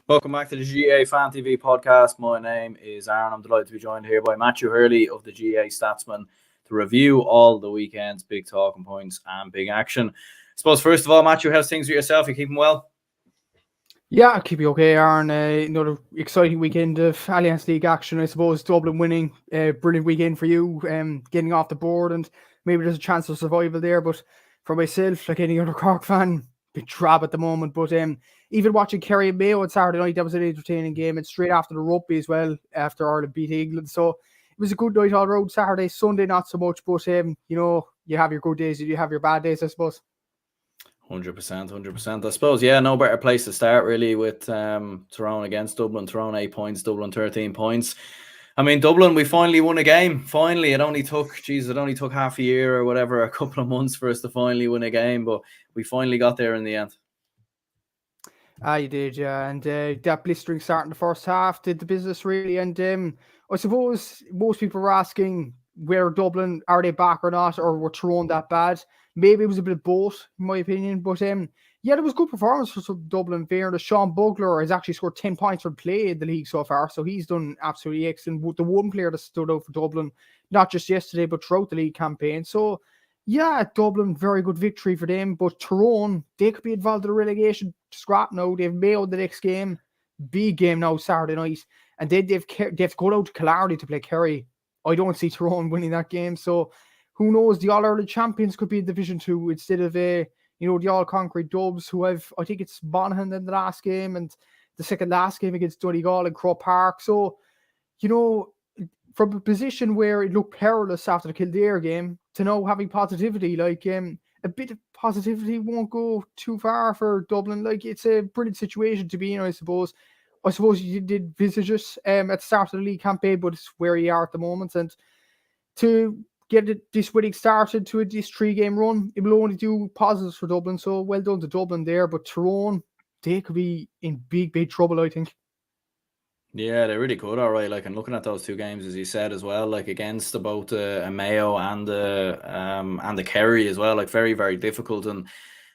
Welcome back to the GAA Fan TV podcast. My name is Aaron. I'm delighted to be joined here by Matthew Hurley of the GAA Statsman to review all the weekend's big talking points and big action. I suppose, first of all, Matthew, how's things with yourself? You keeping well? Yeah, I'll keep you okay, Aaron. Another exciting weekend of Alliance League action, I suppose. Dublin winning, brilliant weekend for you, getting off the board, and maybe there's a chance of survival there. But for myself, like any other Cork fan, bit drab at the moment. But even watching Kerry and Mayo on Saturday night, that was an entertaining game, and straight after the rugby as well, after Ireland beat England. So it was a good night all round. Saturday, Sunday, not so much, but you have your good days and you have your bad days, I suppose. 100%. I suppose, yeah, no better place to start really with Tyrone against Dublin. Tyrone 8 points, Dublin 13 points. I mean, Dublin, we finally won a game. Finally, it only took half a year or whatever, a couple of months for us to finally win a game, but we finally got there in the end. You did, yeah. And that blistering start in the first half did the business, really. And I suppose most people were asking, where Dublin, are they back or not, or were Tyrone that bad? Maybe it was a bit of both, in my opinion. But yeah, it was good performance for some Dublin. Fairness, Sean Bugler has actually scored 10 points for play in the league so far, so he's done absolutely excellent. The one player that stood out for Dublin, not just yesterday, but throughout the league campaign. So yeah, Dublin, very good victory for them. But Tyrone, they could be involved in the relegation scrap now. They've Mayo the next game, big game now Saturday night, and then they've to go out to Kildare to play Kerry. I don't see Tyrone winning that game, so who knows? The All-Ireland champions could be in Division 2 instead of the All-Concrete Dubs, who have, I think it's Monaghan in the last game and the second last game against Donegal in Croke Park. So, from a position where it looked perilous after the Kildare game to now having positivity, a bit of positivity won't go too far for Dublin. It's a brilliant situation to be in, I suppose. I suppose you did visit us at the start of the league campaign, but it's where you are at the moment. And to get this winning started to this 3-game run, it will only do positives for Dublin. So well done to Dublin there. But Tyrone, they could be in big trouble, I think. Yeah, they really could. All right, and looking at those two games, as you said as well, against both a Mayo and the Kerry as well, very, very difficult. And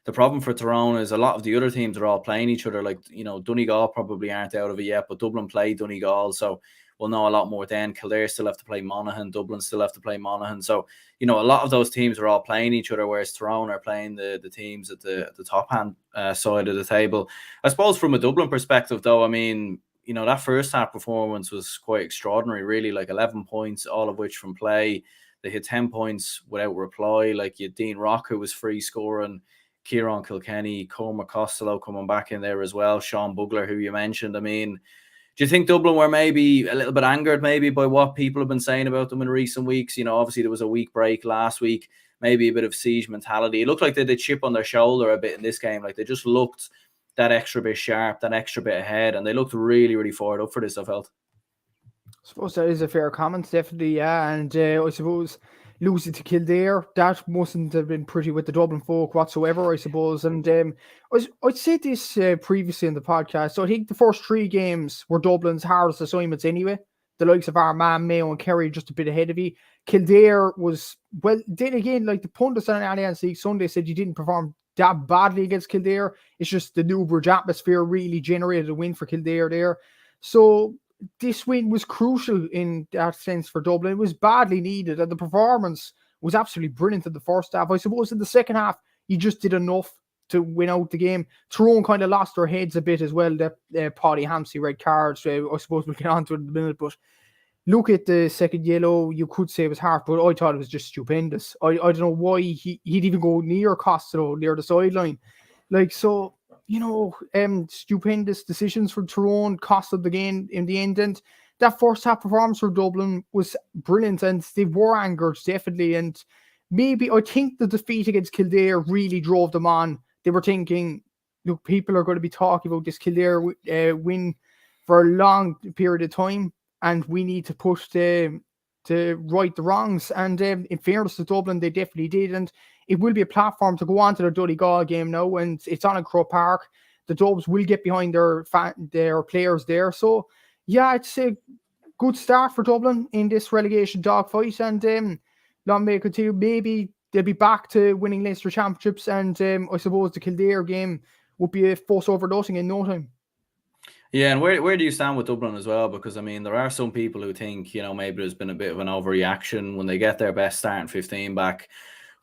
the problem for Tyrone is a lot of the other teams are all playing each other. Donegal probably aren't out of it yet, but Dublin play Donegal, so we'll know a lot more then. Kildare still have to play Monaghan. Dublin still have to play Monaghan. So, a lot of those teams are all playing each other, whereas Tyrone are playing the teams at the top hand side of the table. I suppose from a Dublin perspective, though, I mean, that first half performance was quite extraordinary, really, 11 points, all of which from play. They hit 10 points without reply. You had Dean Rock, who was free scoring, Kieran Kilkenny, Cormac Costello coming back in there as well, Sean Bugler, who you mentioned. I mean, do you think Dublin were maybe a little bit angered maybe by what people have been saying about them in recent weeks? Obviously there was a week break last week, maybe a bit of siege mentality. It looked like they did chip on their shoulder a bit in this game. They just looked that extra bit sharp, that extra bit ahead, and they looked really, really fired up for this, I felt. I suppose that is a fair comment, definitely, yeah. And I suppose losing to Kildare, that mustn't have been pretty with the Dublin folk whatsoever, I suppose. And I'd said this previously in the podcast, so I think the first 3 games were Dublin's hardest assignments anyway. The likes of Armagh, Mayo and Kerry just a bit ahead of you. Kildare was, well, then again, the pundits on Alliance League Sunday said you didn't perform that badly against Kildare. It's just the Newbridge atmosphere really generated a win for Kildare there. So this win was crucial in that sense for Dublin. It was badly needed, and the performance was absolutely brilliant in the first half. I suppose in the second half, you just did enough to win out the game. Tyrone kind of lost their heads a bit as well. The Paddy Hampsey red card, so I suppose we'll get on to it in a minute. But look at the second yellow, you could say it was harsh, but I thought it was just stupendous. I don't know why he'd even go near Costello, near the sideline. Stupendous decisions from Tyrone costed the game in the end. And that first half performance for Dublin was brilliant, and they were angered, definitely. And maybe I think the defeat against Kildare really drove them on. They were thinking, look, people are going to be talking about this Kildare win for a long period of time, and we need to push to right the wrongs. And in fairness to Dublin, they definitely did. And it will be a platform to go on to the Donegal game now, and it's on in Croke Park. The Dubs will get behind their players there. So, yeah, it's a good start for Dublin in this relegation dogfight, and long may it continue. Maybe they'll be back to winning Leinster championships, and I suppose the Kildare game would be a fuss over nothing in no time. Yeah, and where do you stand with Dublin as well? Because, I mean, there are some people who think, maybe there's been a bit of an overreaction when they get their best starting 15 back.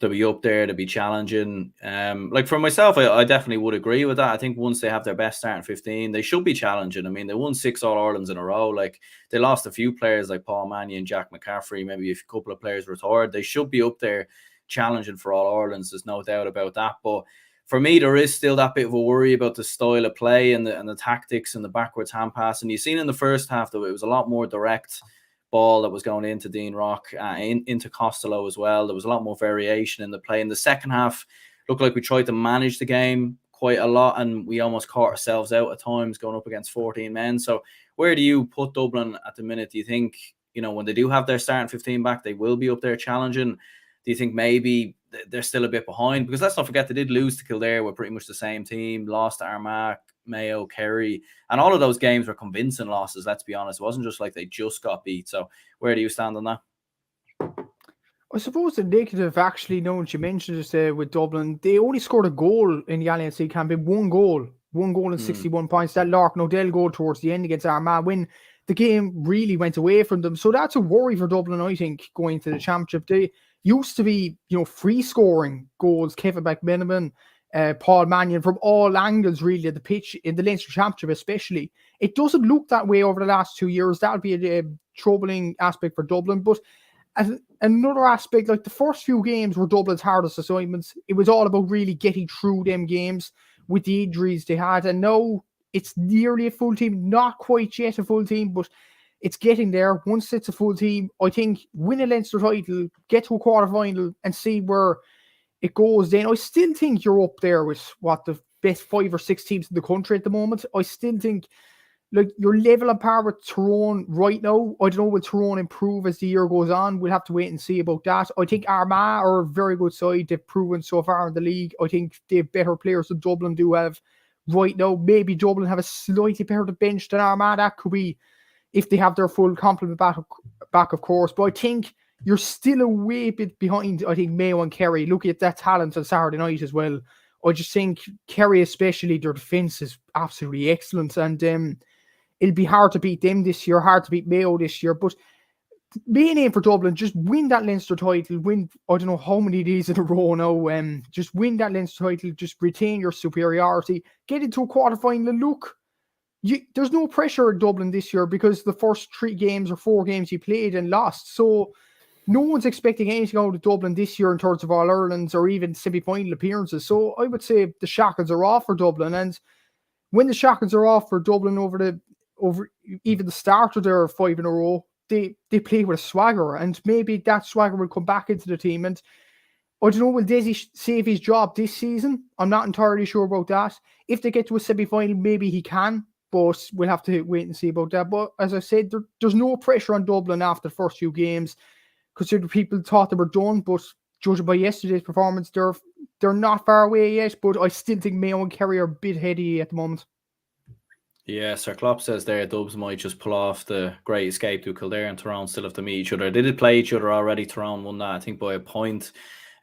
They'll be up there, they'll be challenging. Like for myself, I definitely would agree with that. I think once they have their best starting 15, they should be challenging. I mean, they won 6 All-Irelands in a row. Like, they lost a few players like Paul Mannion, Jack McCaffrey, maybe a couple of players retired. They should be up there challenging for All-Irelands. There's no doubt about that. But for me, there is still that bit of a worry about the style of play and the tactics and the backwards hand pass. And you've seen in the first half, though, it was a lot more direct ball that was going into Dean Rock, into Costello as well. There was a lot more variation in the play. In the second half, looked like we tried to manage the game quite a lot, and we almost caught ourselves out at times going up against 14 men. So where do you put Dublin at the minute? Do you think, when they do have their starting 15 back, they will be up there challenging? Do you think maybe they're still a bit behind? Because let's not forget, they did lose to Kildare with pretty much the same team, lost to Armagh, Mayo, Kerry, and all of those games were convincing losses, let's be honest. It wasn't just like they just got beat. So where do you stand on that? I suppose the negative, actually, now that you mentioned it, with Dublin, they only scored a goal in the Alliance League campaign, one goal and 61 points. That Lark Nodell goal towards the end against Armagh, when the game really went away from them. So that's a worry for Dublin, I think, going to the championship. They used to be, free scoring goals. Kevin McMenamin, Paul Mannion, from all angles, really, at the pitch, in the Leinster Championship especially. It doesn't look that way over the last 2 years. That would be a troubling aspect for Dublin. But as another aspect, like the first few games were Dublin's hardest assignments. It was all about really getting through them games with the injuries they had. And now it's nearly a full team, not quite yet a full team, but it's getting there. Once it's a full team, I think win a Leinster title, get to a quarter-final, and see where it goes. Then I still think you're up there with the best 5 or 6 teams in the country at the moment. I still think, like, you're level on par with Tyrone right now. I don't know, will Tyrone improve as the year goes on? We'll have to wait and see about that. I think Armagh are a very good side. They've proven so far in the league. I think they have better players than Dublin do have right now. Maybe Dublin have a slightly better bench than Armagh. That could be if they have their full complement back, of course. But I think you're still a wee bit behind, I think, Mayo and Kerry. Looking at that talent on Saturday night as well. I just think Kerry, especially, their defence is absolutely excellent. And it'll be hard to beat them this year, hard to beat Mayo this year. But main aim for Dublin, just win that Leinster title, win, I don't know how many days in a row now, just win that Leinster title, just retain your superiority, get into a quarter-final. And look, there's no pressure in Dublin this year because the first 3 games or 4 games you played and lost. So no one's expecting anything out of Dublin this year in terms of All-Irelands or even semi-final appearances. So I would say the shackles are off for Dublin. And when the shackles are off for Dublin over even the start of their 5 in a row, they play with a swagger, and maybe that swagger will come back into the team. And I don't know, will Desi save his job this season? I'm not entirely sure about that. If they get to a semi-final, maybe he can, but we'll have to wait and see about that. But as I said, there's no pressure on Dublin after the first few games, considering people thought they were done, but judging by yesterday's performance, they're not far away yet. But I still think Mayo and Kerry are a bit heady at the moment. Yeah, Sir Klopp says there Dubs might just pull off the great escape to Kildare, and Tyrone still have to meet each other. They did play each other already. Tyrone won that, I think, by a point.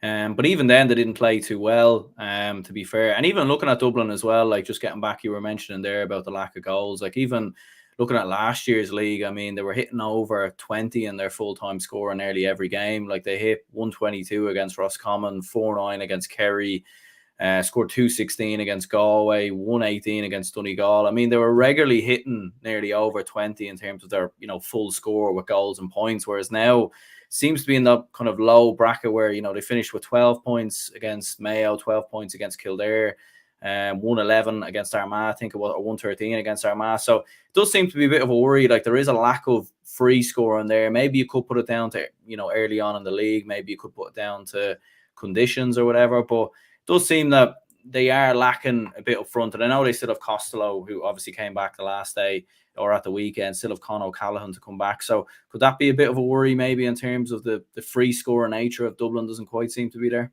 But even then, they didn't play too well, to be fair. And even looking at Dublin as well, like just getting back, you were mentioning there about the lack of goals. Like even looking at last year's league, I mean, they were hitting over 20 in their full-time score in nearly every game. Like they hit 122 against Roscommon, 4-9 against Kerry, scored 216 against Galway, 118 against Donegal. I mean, they were regularly hitting nearly over 20 in terms of their, full score with goals and points, whereas now seems to be in that kind of low bracket where, they finished with 12 points against Mayo, 12 points against Kildare, 111 against Armagh, I think it was, or 113 against Armagh. So it does seem to be a bit of a worry. Like there is a lack of free scoring there. Maybe you could put it down to, early on in the league. Maybe you could put it down to conditions or whatever. But it does seem that they are lacking a bit up front. And I know they still have Costello, who obviously came back the last day or at the weekend, still have Con O'Callaghan to come back. So could that be a bit of a worry maybe in terms of the free scorer nature of Dublin doesn't quite seem to be there?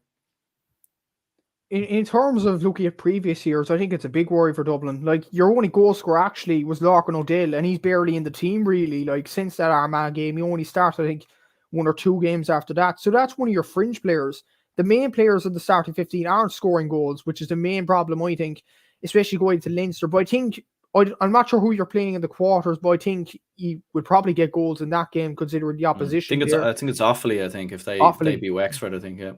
In terms of looking at previous years, I think it's a big worry for Dublin. Like, your only goal scorer actually was Larkin O'Dell, and he's barely in the team, really. Like, since that Armagh game, he only started, I think, 1 or 2 games after that. So that's one of your fringe players. The main players of the starting 15 aren't scoring goals, which is the main problem, I think, especially going to Leinster. But I think, I'm not sure who you're playing in the quarters, but I think you would probably get goals in that game, considering the opposition. I think it's Offaly, I think, if they beat Wexford, I think, yeah.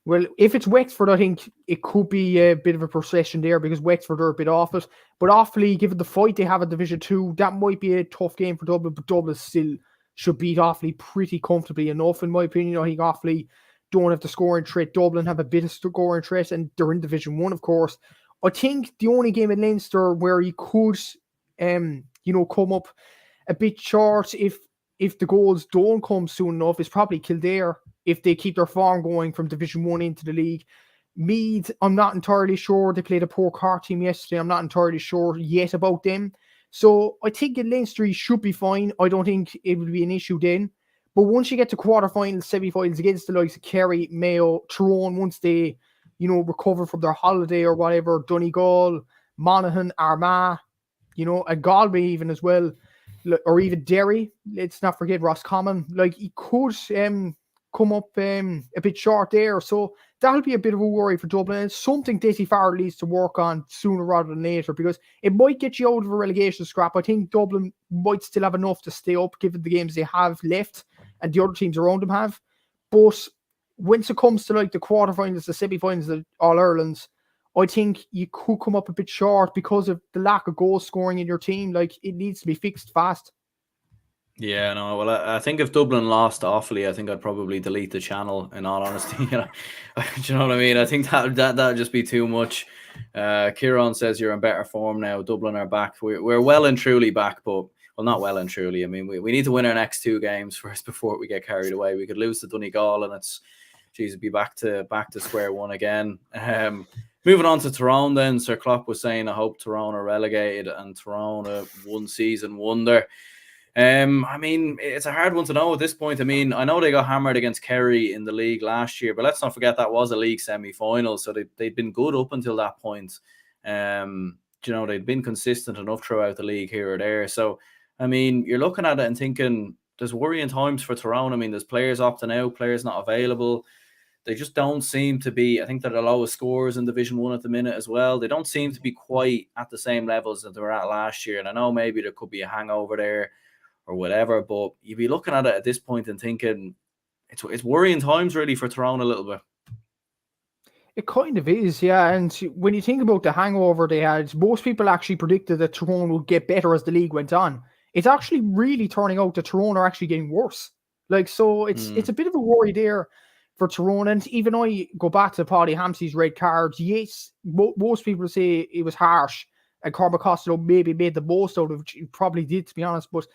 Well, if it's Wexford, I think it could be a bit of a procession there, because Wexford are a bit off it. But Offaly, given the fight they have in Division 2, that might be a tough game for Dublin, but Dublin still should beat Offaly pretty comfortably enough, in my opinion. I think Offaly don't have the scoring threat. Dublin have a bit of scoring threat, and they're in Division 1, of course. I think the only game in Leinster where you could, come up a bit short if the goals don't come soon enough is probably Kildare, if they keep their form going from Division 1 into the league. Meath, I'm not entirely sure. They played a poor Cork team yesterday. I'm not entirely sure yet about them. So I think in Leinster you should be fine. I don't think it will be an issue then. But once you get to quarterfinals, semi-finals against the likes of Kerry, Mayo, Tyrone, once they, recover from their holiday or whatever, Donegal, Monaghan, Armagh, and Galway even as well, or even Derry. Let's not forget Roscommon. Like, he could come up a bit short there. So that'll be a bit of a worry for Dublin. It's something Dessie Farrell needs to work on sooner rather than later, because it might get you out of a relegation scrap. I think Dublin might still have enough to stay up given the games they have left and the other teams around them have. But once it comes to like the quarterfinals, the semi-finals, the All-Irelands, I think you could come up a bit short because of the lack of goal scoring in your team. Like, it needs to be fixed fast. Yeah, no. Well, I think if Dublin lost to Offaly, I think I'd probably delete the channel. In all honesty, do you know what I mean? I think that'd just be too much. Kieran says you're in better form now. Dublin are back. We're well and truly back, but not well and truly. I mean, we need to win our next 2 games first before we get carried away. We could lose to Donegal, and be back to square one again. Moving on to Tyrone, then Sir Klopp was saying, I hope Tyrone are relegated, and Tyrone a one-season wonder. I mean, it's a hard one to know at this point. I mean, I know they got hammered against Kerry in the league last year, but let's not forget that was a league semi-final, so they'd been good up until that point. They'd been consistent enough throughout the league here or there. So, I mean, you're looking at it and thinking there's worrying times for Tyrone. I mean, there's players opting out, players not available. They just don't seem to be, I think they're the lowest scorers in Division 1 at the minute as well. They don't seem to be quite at the same levels that they were at last year. And I know maybe there could be a hangover there or whatever, but you'd be looking at it at this point and thinking it's worrying times really for Tyrone a little bit. It kind of is, yeah. And when you think about the hangover they had, most people actually predicted that Tyrone would get better as the league went on. It's actually really turning out that Tyrone are actually getting worse. Like, so it's a bit of a worry there for Tyrone. And even I go back to Paddy Hampsey's red cards. Yes, most people say it was harsh, and Cormac Costello maybe made the most out of it, which he probably did, to be honest. But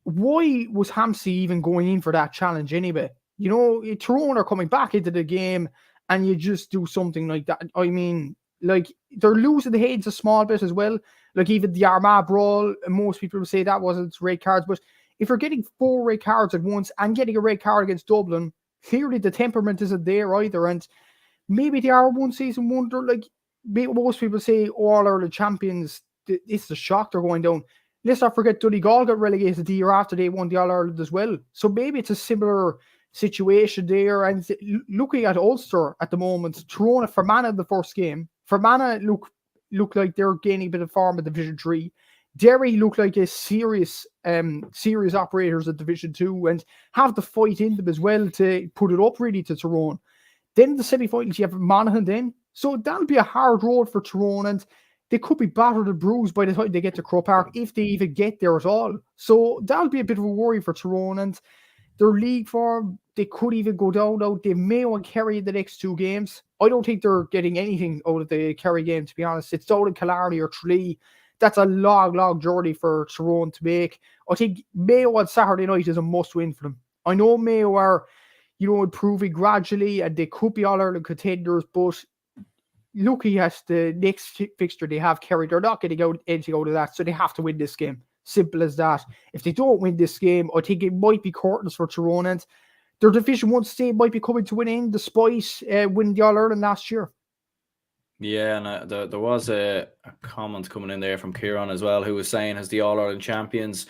why was Hampsey even going in for that challenge anyway? Tyrone are coming back into the game, and you just do something like that. I mean, like, they're losing the heads a small bit as well. Like, even the Armagh brawl, most people will say that wasn't red cards. But if you're getting 4 red cards at once and getting a red card against Dublin, clearly the temperament isn't there either. And maybe they are one season wonder. Like, most people say All-Ireland champions, it's a shock they're going down. Let's not forget Donegal got relegated the year after they won the All-Ireland as well. So maybe it's a similar situation there. And looking at Ulster at the moment, Tyrone at Fermanagh in the first game. Fermanagh look like they're gaining a bit of form in Division 3. Derry look like a serious operators at Division 2 and have the fight in them as well to put it up really to Tyrone. Then the semi-finals, you have Monaghan then. So that'll be a hard road for Tyrone, and they could be battered and bruised by the time they get to Croke Park, if they even get there at all. So that'll be a bit of a worry for Tyrone, and their league form, they could even go down now. They Mayo and Kerry in the next 2 games. I don't think they're getting anything out of the Kerry game, to be honest. It's down in Kildare or Tralee. that's a long journey for Tyrone to make. I think Mayo on Saturday night is a must-win for them. I know Mayo are, improving gradually, and they could be All-Ireland contenders, but looking at the next fixture they have, Kerry, they're not getting anything out of that, so they have to win this game. Simple as that. If they don't win this game, I think it might be curtains for Tyrone, and their Division 1 stay might be coming to an end despite winning the All-Ireland last year. Yeah, and there was a comment coming in there from Kieran as well, who was saying, has the All-Ireland champions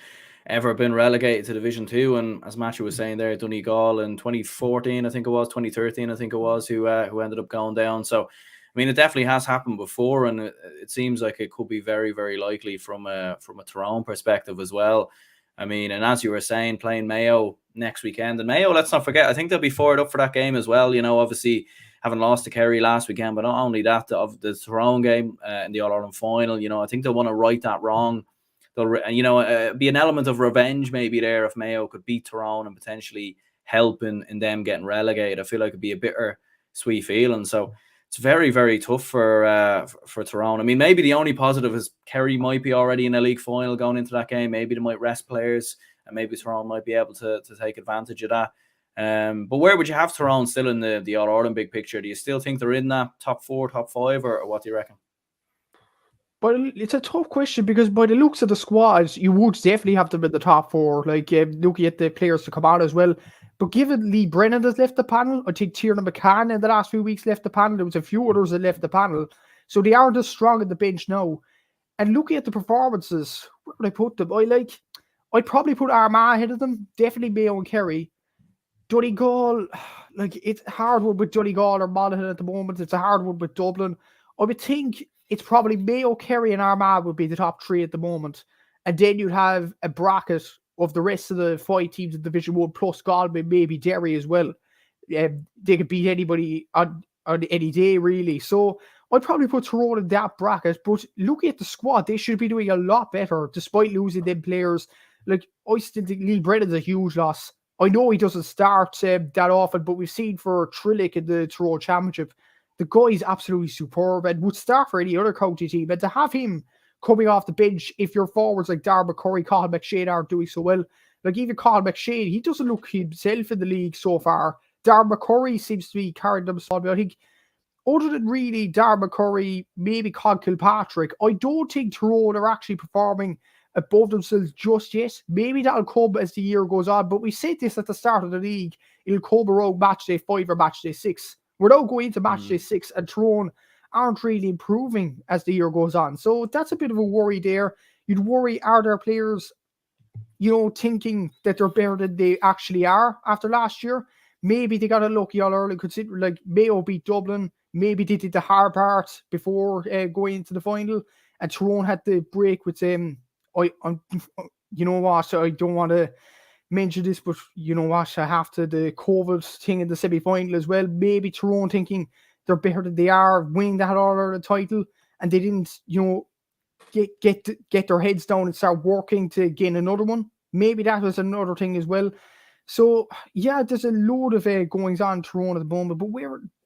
ever been relegated to Division 2? And as Matthew was saying there, Donegal in 2014, I think it was, 2013, I think it was, who ended up going down. So, I mean, it definitely has happened before, and it seems like it could be very, very likely from a Tyrone perspective as well. I mean, and as you were saying, playing Mayo next weekend, and Mayo, let's not forget, I think they'll be fired up for that game as well. Obviously, having lost to Kerry last weekend, but not only that, of the Tyrone game in the All-Ireland final, I think they'll want to right that wrong. They'll, be an element of revenge maybe there if Mayo could beat Tyrone and potentially help in them getting relegated. I feel like it'd be a bitter sweet feeling. So it's very, very tough for Tyrone. I mean, maybe the only positive is Kerry might be already in a league final going into that game. Maybe they might rest players, and maybe Tyrone might be able to take advantage of that. But where would you have Tyrone still in the All-Ireland big picture? Do you still think they're in that top 4, top 5, or what do you reckon? But it's a tough question, because by the looks of the squads, you would definitely have them in the top 4, like looking at the players to come out as well. But given Lee Brennan has left the panel, I think Tiernan McCann in the last few weeks left the panel. There was a few others that left the panel. So they aren't as strong at the bench now. And looking at the performances, where would I put them? I'd probably put Armagh ahead of them. Definitely Mayo and Kerry. Donegal, it's a hard one with Donegal or Monaghan at the moment. It's a hard one with Dublin. I would think it's probably Mayo, Kerry, and Armagh would be the top 3 at the moment. And then you'd have a bracket of the rest of the 5 teams in Division 1 plus Galway, maybe Derry as well. They could beat anybody on any day, really. So I'd probably put Tyrone in that bracket. But looking at the squad, they should be doing a lot better despite losing them players. I still think Lee Brennan's a huge loss. I know he doesn't start that often, but we've seen for Trillick in the Tyrone Championship, the guy is absolutely superb and would start for any other county team. And to have him coming off the bench, if your forwards like Darragh McCurry, Colin McShane aren't doing so well, like even Colin McShane, he doesn't look himself in the league so far. Darragh McCurry seems to be carrying themselves. But I think other than really Darragh McCurry, maybe Con Kilpatrick, I don't think Tyrone are actually performing above themselves just yet. Maybe that'll come as the year goes on, but we said this at the start of the league, it'll come around match day 5 or match day 6. We're now going into match day 6, and Tyrone aren't really improving as the year goes on. So that's a bit of a worry there. You'd worry, are there players, thinking that they're better than they actually are after last year? Maybe they got a lucky All-Ireland, considering like Mayo beat Dublin. Maybe they did the hard part before going into the final, and Tyrone had the break with you know what? I don't want to mention this, but you know what? I have to the COVID thing in the semi-final as well. Maybe Tyrone thinking they're better than they are, winning that All-Ireland title, and they didn't, get their heads down and start working to gain another one. Maybe that was another thing as well. So yeah, there's a load of goings on in Tyrone at the moment, but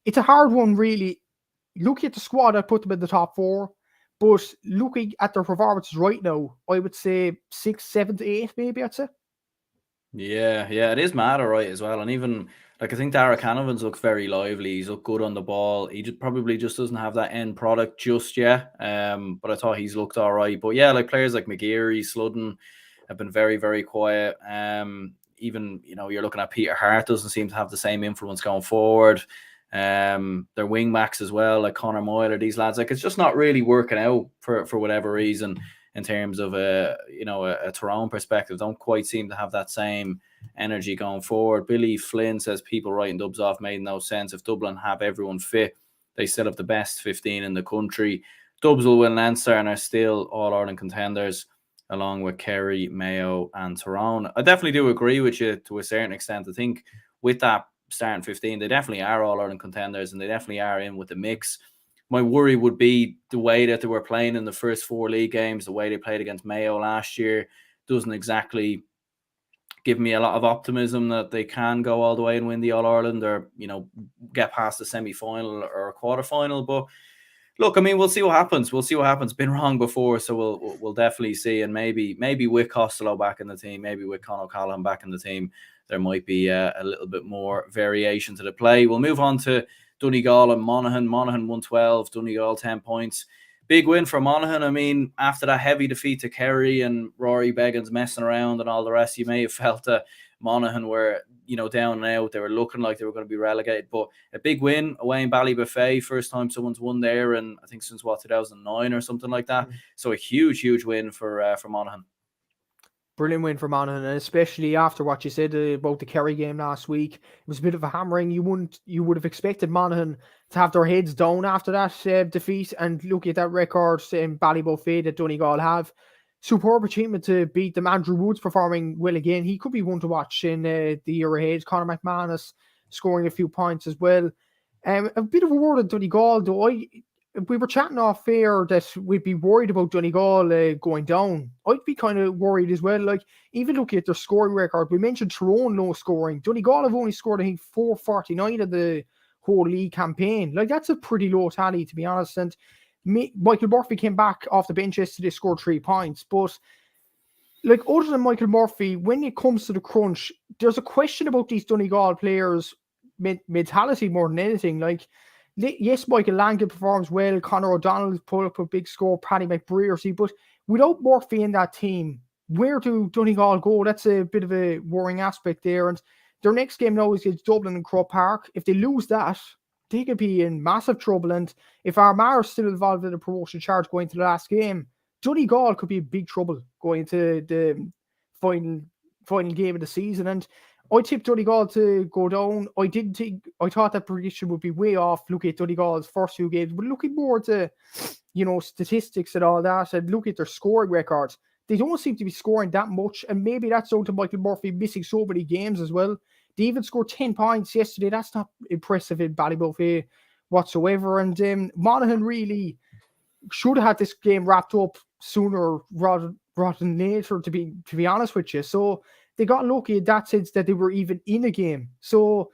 it's a hard one really. Looking at the squad, I put them in the top 4. But looking at their performances right now, I would say 6, 7 to 8, maybe I'd say. Yeah, it is mad, all right, as well. And even, I think Darragh Canavan's looks very lively. He's looked good on the ball. He probably just doesn't have that end product just yet. But I thought he's looked all right. But yeah, players like McGeary, Sludden have been very, very quiet. Even, you're looking at Peter Hart doesn't seem to have the same influence going forward. Their wing backs as well, like Conor Moyle, these lads, it's just not really working out for whatever reason in terms of a Tyrone perspective. Don't quite seem to have that same energy going forward. Billy Flynn says people writing dubs off made no sense. If Dublin have everyone fit, they still have the best 15 in the country. Dubs will win Leinster and are still All-Ireland contenders along with Kerry, Mayo and Tyrone. I definitely do agree with you to a certain extent. I think with that starting 15, they definitely are All-Ireland contenders and they definitely are in with the mix. My worry would be the way that they were playing in the first 4 league games, the way they played against Mayo last year doesn't exactly give me a lot of optimism that they can go all the way and win the All-Ireland or, get past the semi-final or quarter-final. But Look, I mean, we'll see what happens. Been wrong before, so we'll definitely see. And maybe with Costello back in the team, maybe with Con O'Callaghan back in the team, there might be a little bit more variation to the play. We'll move on to Donegal and Monaghan. Monaghan 112, Donegal 10 points. Big win for Monaghan. I mean, after that heavy defeat to Kerry and Rory Beggins messing around and all the rest, you may have felt that Monaghan were, down and out. They were looking like they were going to be relegated. But a big win away in Ballybuffet. First time someone's won there, and I think since 2009 or something like that. So a huge win for Monaghan. Brilliant win for Monaghan, and especially after what you said about the Kerry game last week. It was a bit of a hammering. You would have expected Monaghan to have their heads down after that defeat, and look at that record in Ballybuffet that Donegal have. Superb achievement to beat them. Andrew Woods performing well again. He could be one to watch in the year ahead. Conor McManus scoring a few points as well. A bit of a word on Donegal, though. We were chatting off air that we'd be worried about Donegal going down. I'd be kind of worried as well. Like, even looking at their scoring record, we mentioned Tyrone low scoring. Donegal have only scored, I think, 449 of the whole league campaign. Like, that's a pretty low tally, to be honest. And Michael Murphy came back off the bench yesterday, scored 3 points. But, like, other than Michael Murphy, when it comes to the crunch, there's a question about these Donegal players' mentality more than anything. Like, yes, Michael Langan performs well. Conor O'Donnell put up a big score. Paddy McBrearty. But without Murphy in that team, where do Donegal go? That's a bit of a worrying aspect there. And their next game now is against Dublin and Croke Park. If they lose that, they could be in massive trouble. And if Armagh are still involved in the promotion charge going to the last game, Donegal could be in big trouble going to the final game of the season. And I tipped Donegal to go down. I thought that prediction would be way off looking at Donegal's first 2 games, but looking more to, statistics and all that, and look at their scoring records, they don't seem to be scoring that much, and maybe that's down to Michael Murphy missing so many games as well. They even scored 10 points yesterday. That's not impressive in Ballybuffet whatsoever. And Monaghan really should have had this game wrapped up sooner rather than later, to be honest with you. So they got lucky in that sense that they were even in a game. So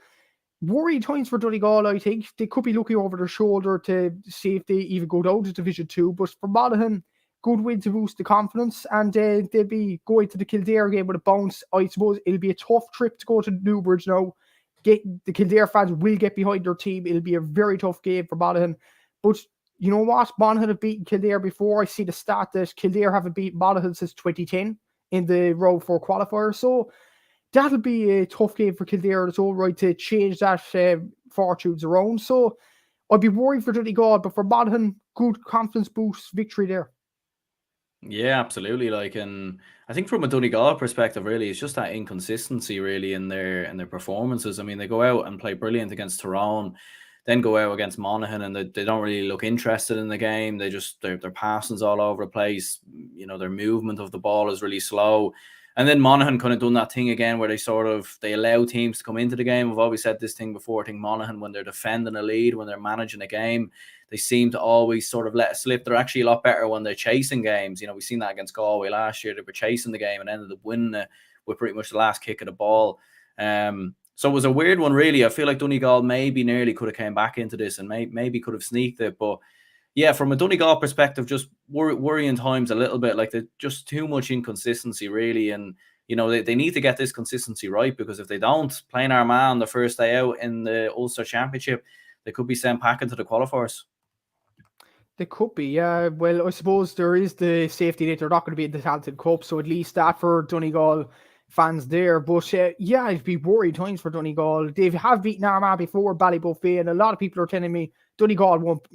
worrying times for Donegal, I think. They could be looking over their shoulder to see if they even go down to Division 2. But for Monaghan, good win to boost the confidence. And they'll be going to the Kildare game with a bounce. I suppose it'll be a tough trip to go to Newbridge now. The Kildare fans will get behind their team. It'll be a very tough game for Monaghan. But you know what? Monaghan have beaten Kildare before. I see the stat that Kildare haven't beaten Monaghan since 2010 in the Round 4 qualifier. So that'll be a tough game for Kildare. It's all right to change that fortunes around. So I'd be worried for Donegal, but for Monaghan, good confidence boost victory there. Yeah, absolutely. And I think from a Donegal perspective, really, it's just that inconsistency really in their performances. I mean, they go out and play brilliant against Tyrone, then go out against Monaghan, and they don't really look interested in the game. Their passing's all over the place. Their movement of the ball is really slow. And then Monaghan kind of done that thing again where they allow teams to come into the game. I've always said this thing before. I think Monaghan, when they're defending a lead, when they're managing a game, they seem to always sort of let it slip. They're actually a lot better when they're chasing games. We've seen that against Galway last year. They were chasing the game and ended up winning it with pretty much the last kick of the ball. So it was a weird one, really. I feel like Donegal maybe nearly could have came back into this and maybe could have sneaked it. But yeah, from a Donegal perspective, just worrying times a little bit. Like, there's just too much inconsistency, really. And, they need to get this consistency right, because if they don't, playing Armagh on the first day out in the Ulster Championship, they could be sent back into the qualifiers. They could be, yeah. Well, I suppose there is the safety that they're not going to be in the Talented Cup, so at least that for Donegal fans there. But yeah, I'd be worried times for Donegal. They have beaten Armagh before, Ballybuffet, and a lot of people are telling me Donegal won't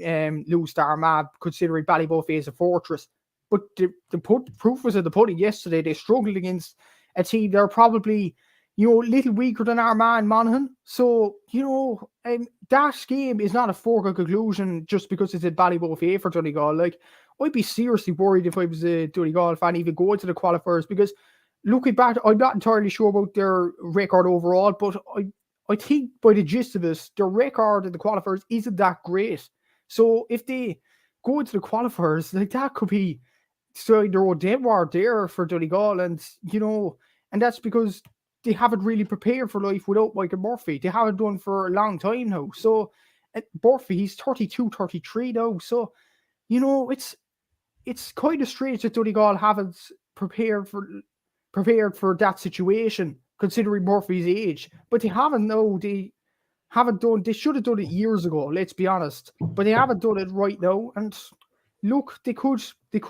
lose to Armagh, considering Ballybuffet is a fortress. But the proof was in the pudding yesterday. They struggled against a team they're probably, a little weaker than Armagh and Monaghan. So, that game is not a foregone conclusion just because it's a Ballybuffet for Donegal. Like, I'd be seriously worried if I was a Donegal fan even going to the qualifiers, because looking back, I'm not entirely sure about their record overall, but I think by the gist of it, their record in the qualifiers isn't that great. So if they go into the qualifiers, like, that could be starting their own deadward there for Donegal. And, and that's because they haven't really prepared for life without Michael Murphy. They haven't done for a long time now. So Murphy, he's 32, 33 now. So, it's kind of strange that Donegal haven't prepared for that situation, considering Murphy's age. But they haven't. No, they haven't done. They should have done it years ago. Let's be honest. But they haven't done it right now. And look, they could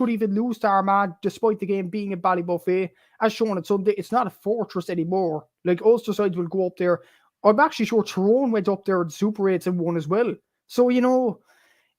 even lose to Armagh, despite the game being in Ballybuffet, as shown on Sunday. It's not a fortress anymore. Like, Ulster sides will go up there. I'm actually sure Tyrone went up there in Super 8s and won as well. So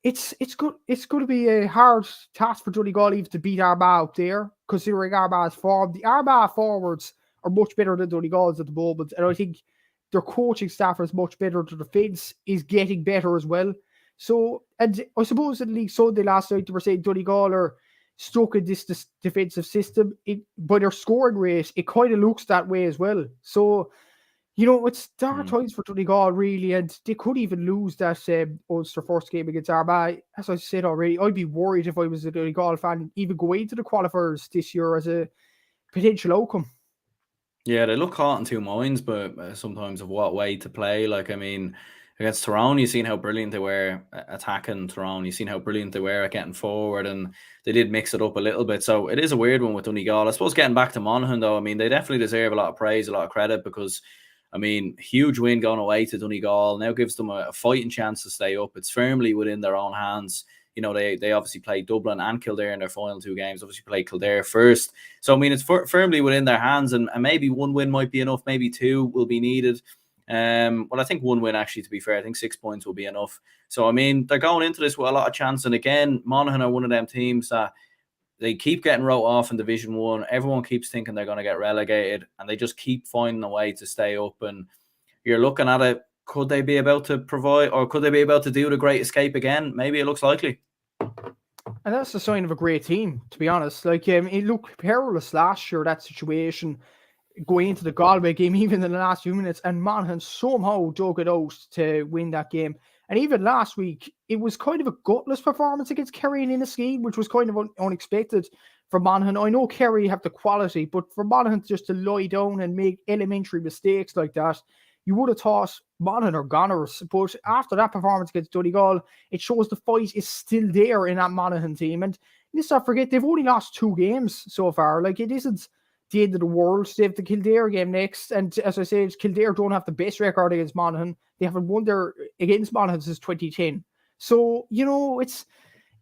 it's good. It's going to be a hard task for Donegal even to beat Armagh up there, considering Armagh's form. The Armagh forwards are much better than Donegal's at the moment, and I think their coaching staff is much better. The defence is getting better as well. So, and I suppose in League Sunday last night they were saying Donegal are stuck in this defensive system. By their scoring rate, it kind of looks that way as well. So, it's dark times for Donegal, really, and they could even lose that Ulster first game against Armagh. As I said already, I'd be worried if I was a Donegal fan, even going to the qualifiers this year as a potential outcome. Yeah, they look caught in two minds, but sometimes of what way to play. Like, I mean, against Tyrone, you've seen how brilliant they were attacking Tyrone. You've seen how brilliant they were at getting forward, and they did mix it up a little bit. So it is a weird one with Donegal. I suppose getting back to Monaghan, though, I mean, they definitely deserve a lot of praise, a lot of credit, because, I mean, huge win going away to Donegal now gives them a fighting chance to stay up. It's firmly within their own hands. They obviously played Dublin and Kildare in their final two games. Obviously played Kildare first. So, I mean, it's firmly within their hands, and maybe one win might be enough. Maybe two will be needed. Well, I think one win, actually, to be fair. I think 6 points will be enough. So, I mean, they're going into this with a lot of chance. And again, Monaghan are one of them teams that they keep getting wrote off in Division 1. Everyone keeps thinking they're going to get relegated, and they just keep finding a way to stay up. And you're looking at it, could they be about to provide, or could they be about to do the Great Escape again? Maybe it looks likely. And that's the sign of a great team, to be honest. Like, it looked perilous last year, that situation, going into the Galway game, even in the last few minutes, and Monaghan somehow dug it out to win that game. And even last week, it was kind of a gutless performance against Kerry in Inniskeen, which was kind of unexpected for Monaghan. I know Kerry have the quality, but for Monaghan just to lie down and make elementary mistakes like that, you would have thought Monaghan are goners. But after that performance against Donegal, it shows the fight is still there in that Monaghan team. And let's not forget, they've only lost 2 games so far. Like, it isn't the end of the world. They have the Kildare game next. And as I said, Kildare don't have the best record against Monaghan. They haven't won against Monaghan since 2010. So,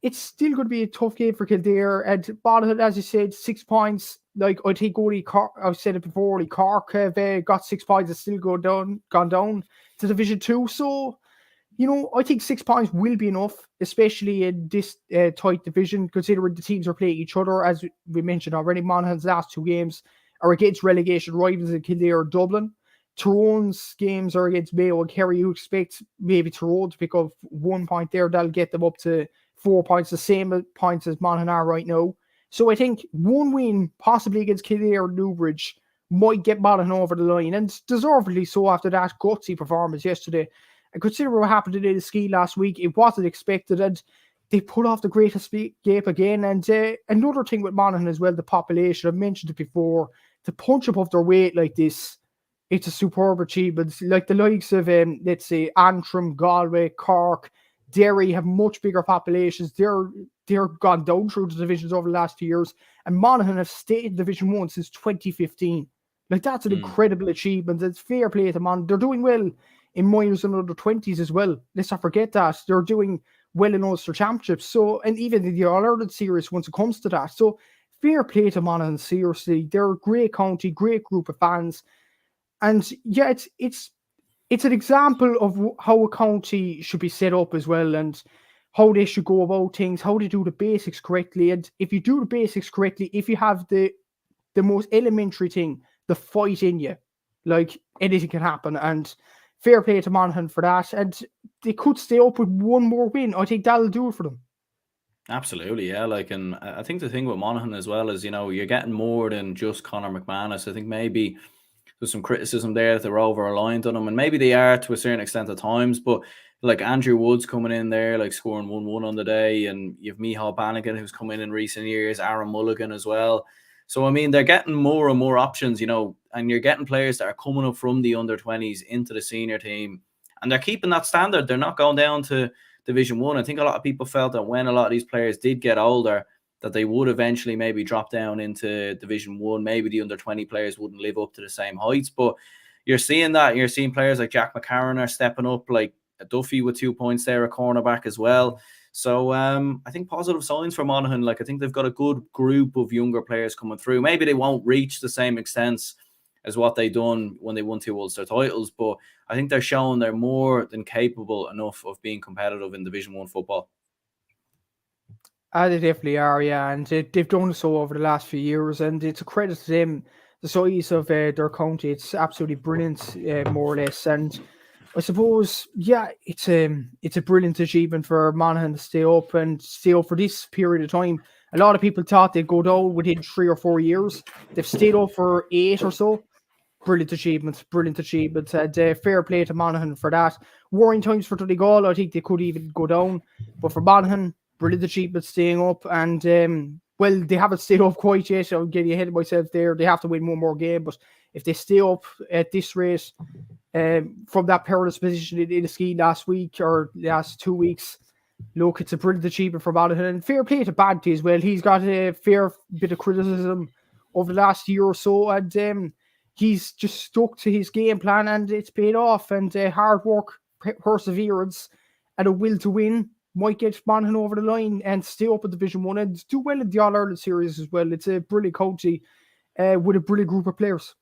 it's still going to be a tough game for Kildare. And Monaghan, as you said, 6 points. Like, I think only Cork, I've said it before, only Cork have got 6 points. It's still gone down to Division 2. So, I think 6 points will be enough, especially in this tight division, considering the teams are playing each other. As we mentioned already, Monaghan's last 2 games are against relegation rivals in Kildare or Dublin. Tyrone's games are against Mayo and Kerry. You expect maybe Tyrone to pick up 1 point there. That'll get them up to 4 points, the same points as Monaghan are right now. So I think one win, possibly against Kildare or Newbridge, might get Monaghan over the line, and deservedly so after that gutsy performance yesterday. And considering what happened in Inniskeen last week, it wasn't expected, and they put off the Great Escape again. And another thing with Monaghan as well, the population, I've mentioned it before, to punch above their weight like this, it's a superb achievement. Like the likes of, let's say, Antrim, Galway, Cork, Derry have much bigger populations. They're gone down through the divisions over the last 2 years, and Monaghan have stayed in Division 1 since 2015. Like, that's an incredible achievement. It's fair play to Monaghan. They're doing well in minors and under 20s as well. Let's not forget that. They're doing well in Ulster Championships. So, and even in the All-Ireland series once it comes to that. So, fair play to Monaghan, seriously. They're a great county, great group of fans. And yeah, it's an example of how a county should be set up as well, and how they should go about things, how they do the basics correctly. And if you do the basics correctly, if you have the most elementary thing, the fight in you, like, anything can happen. And fair play to Monaghan for that. And they could stay up with one more win. I think that'll do it for them. Absolutely, yeah. Like, and I think the thing with Monaghan as well is, you're getting more than just Conor McManus. I think maybe there's some criticism there that they're over-reliant on him, and maybe they are to a certain extent at times, but like Andrew Woods coming in there, like scoring 1-1 on the day, and you have Micheál Bannigan who's come in recent years, Aaron Mulligan as well. So, I mean, they're getting more and more options, and you're getting players that are coming up from the under-20s into the senior team, And they're keeping that standard. They're not going down to Division 1. I think a lot of people felt that when a lot of these players did get older, that they would eventually maybe drop down into Division 1. Maybe the under-20 players wouldn't live up to the same heights. But you're seeing that. You're seeing players like Jack McCarron are stepping up, like Duffy with 2 points there, a cornerback as well. So I think positive signs for Monaghan. Like, I think they've got a good group of younger players coming through. Maybe they won't reach the same extent as what they done when they won 2 Ulster titles, but I think they're showing they're more than capable enough of being competitive in Division 1 football. They definitely are, yeah, and they've done so over the last few years, and it's a credit to them, the size of their county. It's absolutely brilliant, more or less, and I suppose, yeah, it's a brilliant achievement for Monaghan to stay up for this period of time. A lot of people thought they'd go down within 3 or 4 years. They've stayed up for 8 or so. Brilliant achievement, and fair play to Monaghan for that. Worrying times for Donegal, I think they could even go down, but for Monaghan, brilliant achievement staying up, and well, they haven't stayed up quite yet. I'll get ahead of myself there. They have to win one more game, but if they stay up at this rate, from that perilous position in the ski last week or last 2 weeks, look, it's a brilliant achievement for Monaghan, and fair play to Banty as well. He's got a fair bit of criticism over the last year or so, and he's just stuck to his game plan, and it's paid off. And hard work, perseverance, and a will to win might get Monaghan over the line and stay up in Division 1 and do well in the All-Ireland series as well. It's a brilliant county with a brilliant group of players.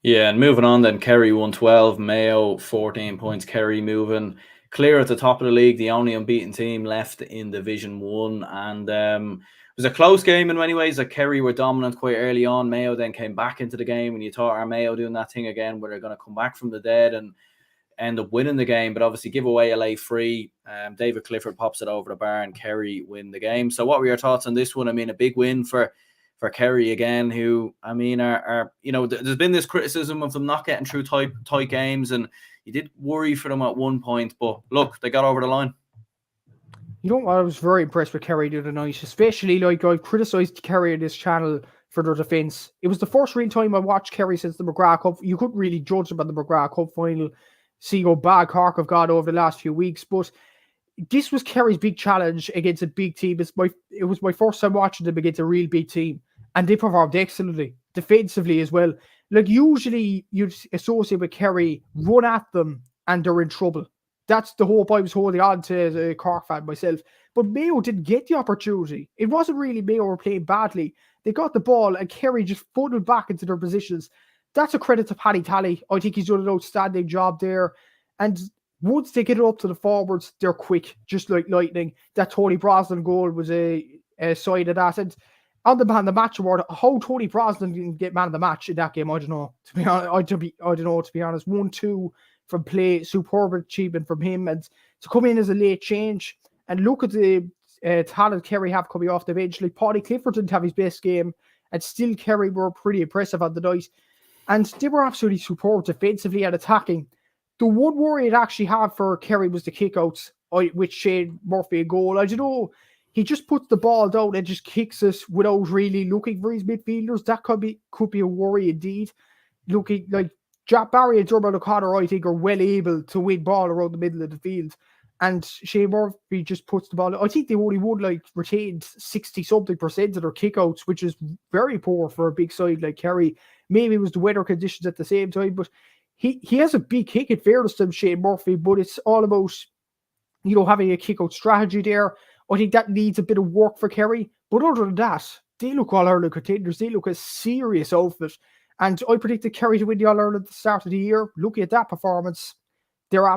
Yeah, and moving on then, Kerry 112, Mayo 14 points. Kerry moving clear at the top of the league, the only unbeaten team left in Division 1. And it was a close game in many ways. Like, Kerry were dominant quite early on. Mayo then came back into the game, and you thought, are Mayo doing that thing again where they're going to come back from the dead and end up winning the game, but obviously give away a late free. David Clifford pops it over the bar and Kerry win the game. So what were your thoughts on this one? I mean, a big win for Kerry again, who, I mean, are there's been this criticism of them not getting through tight games, and you did worry for them at one point, but look, they got over the line. You know what? I was very impressed with Kerry the other night, especially, like, I've criticised Kerry on this channel for their defence. It was the first real time I watched Kerry since the McGrath Cup. You couldn't really judge them on the McGrath Cup final, see how bad Cork have got over the last few weeks, but this was Kerry's big challenge against a big team. It was my first time watching them against a real big team, and they performed excellently, defensively as well. Like, usually you'd associate with Kerry, run at them and they're in trouble. That's the hope I was holding on to as a Cork fan myself. But Mayo didn't get the opportunity. It wasn't really Mayo were playing badly. They got the ball and Kerry just funneled back into their positions. That's a credit to Paddy Talley. I think he's done an outstanding job there. And once they get it up to the forwards, they're quick, just like lightning. That Tony Brosnan goal was a side of that. And on the man of the match award, how Tony Brosnan didn't get man of the match in that game, I don't know. To be honest, I don't know. To be honest, 1-2 from play, superb achievement from him, and to come in as a late change and look at the talent Kerry have coming off the bench. Like, Paddy Clifford didn't have his best game, and still Kerry were pretty impressive on the night, and they were absolutely superb defensively and attacking. The one worry I'd actually have for Kerry was the kickouts, which Shane Murphy a goal. I don't know. He just puts the ball down and just kicks it without really looking for his midfielders. That could be a worry indeed. Looking like Jack Barry and Dermot O'Connor, I think, are well able to win ball around the middle of the field. And Shane Murphy just puts the ball. I think they only would retained 60-something% of their kickouts, which is very poor for a big side like Kerry. Maybe it was the weather conditions at the same time, but he has a big kick, in fairness to him, Shane Murphy, but it's all about, having a kick-out strategy there. I think that needs a bit of work for Kerry. But other than that, they look All-Ireland contenders. They look a serious outfit. And I predicted Kerry to win the All-Ireland at the start of the year. Looking at that performance, they're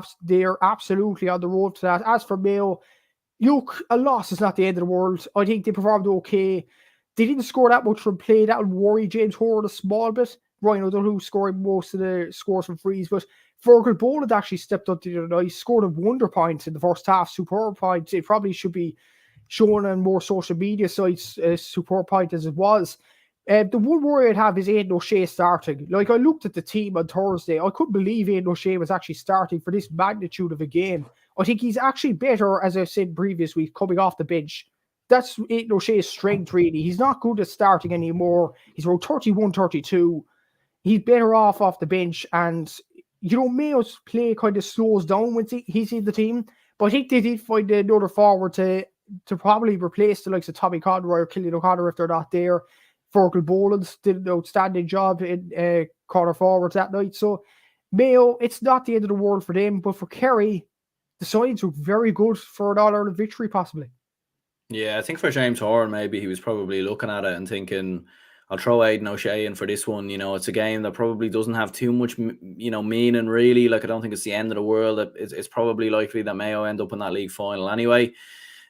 absolutely on the road to that. As for Mayo, look, a loss is not the end of the world. I think they performed okay. They didn't score that much from play. That would worry James Horan a small bit. Ryan O'Donoghue scoring most of the scores from frees, but Fergal Boland actually stepped up the other night, scored a wonder point in the first half, superb point. It probably should be shown on more social media sites, superb point as it was. The one worry I'd have is Aidan O'Shea starting. Like, I looked at the team on Thursday, I couldn't believe Aidan O'Shea was actually starting for this magnitude of a game. I think he's actually better, as I said previous week, coming off the bench. That's Aidan O'Shea's strength, really. He's not good at starting anymore. He's around 31, 32. He's better off the bench, and Mayo's play kind of slows down when he's in the team, but I think they did find another forward to probably replace the likes of Tommy Conroy or Killian O'Connor if they're not there. Fergal Boland did an outstanding job in corner forwards that night. So Mayo, it's not the end of the world for them, but for Kerry, the signs look very good for an All-Ireland victory, possibly. Yeah, I think for James Horan, maybe he was probably looking at it and thinking, I'll throw Aidan O'Shea in for this one. It's a game that probably doesn't have too much, meaning really. Like, I don't think it's the end of the world. It's probably likely that Mayo end up in that league final anyway.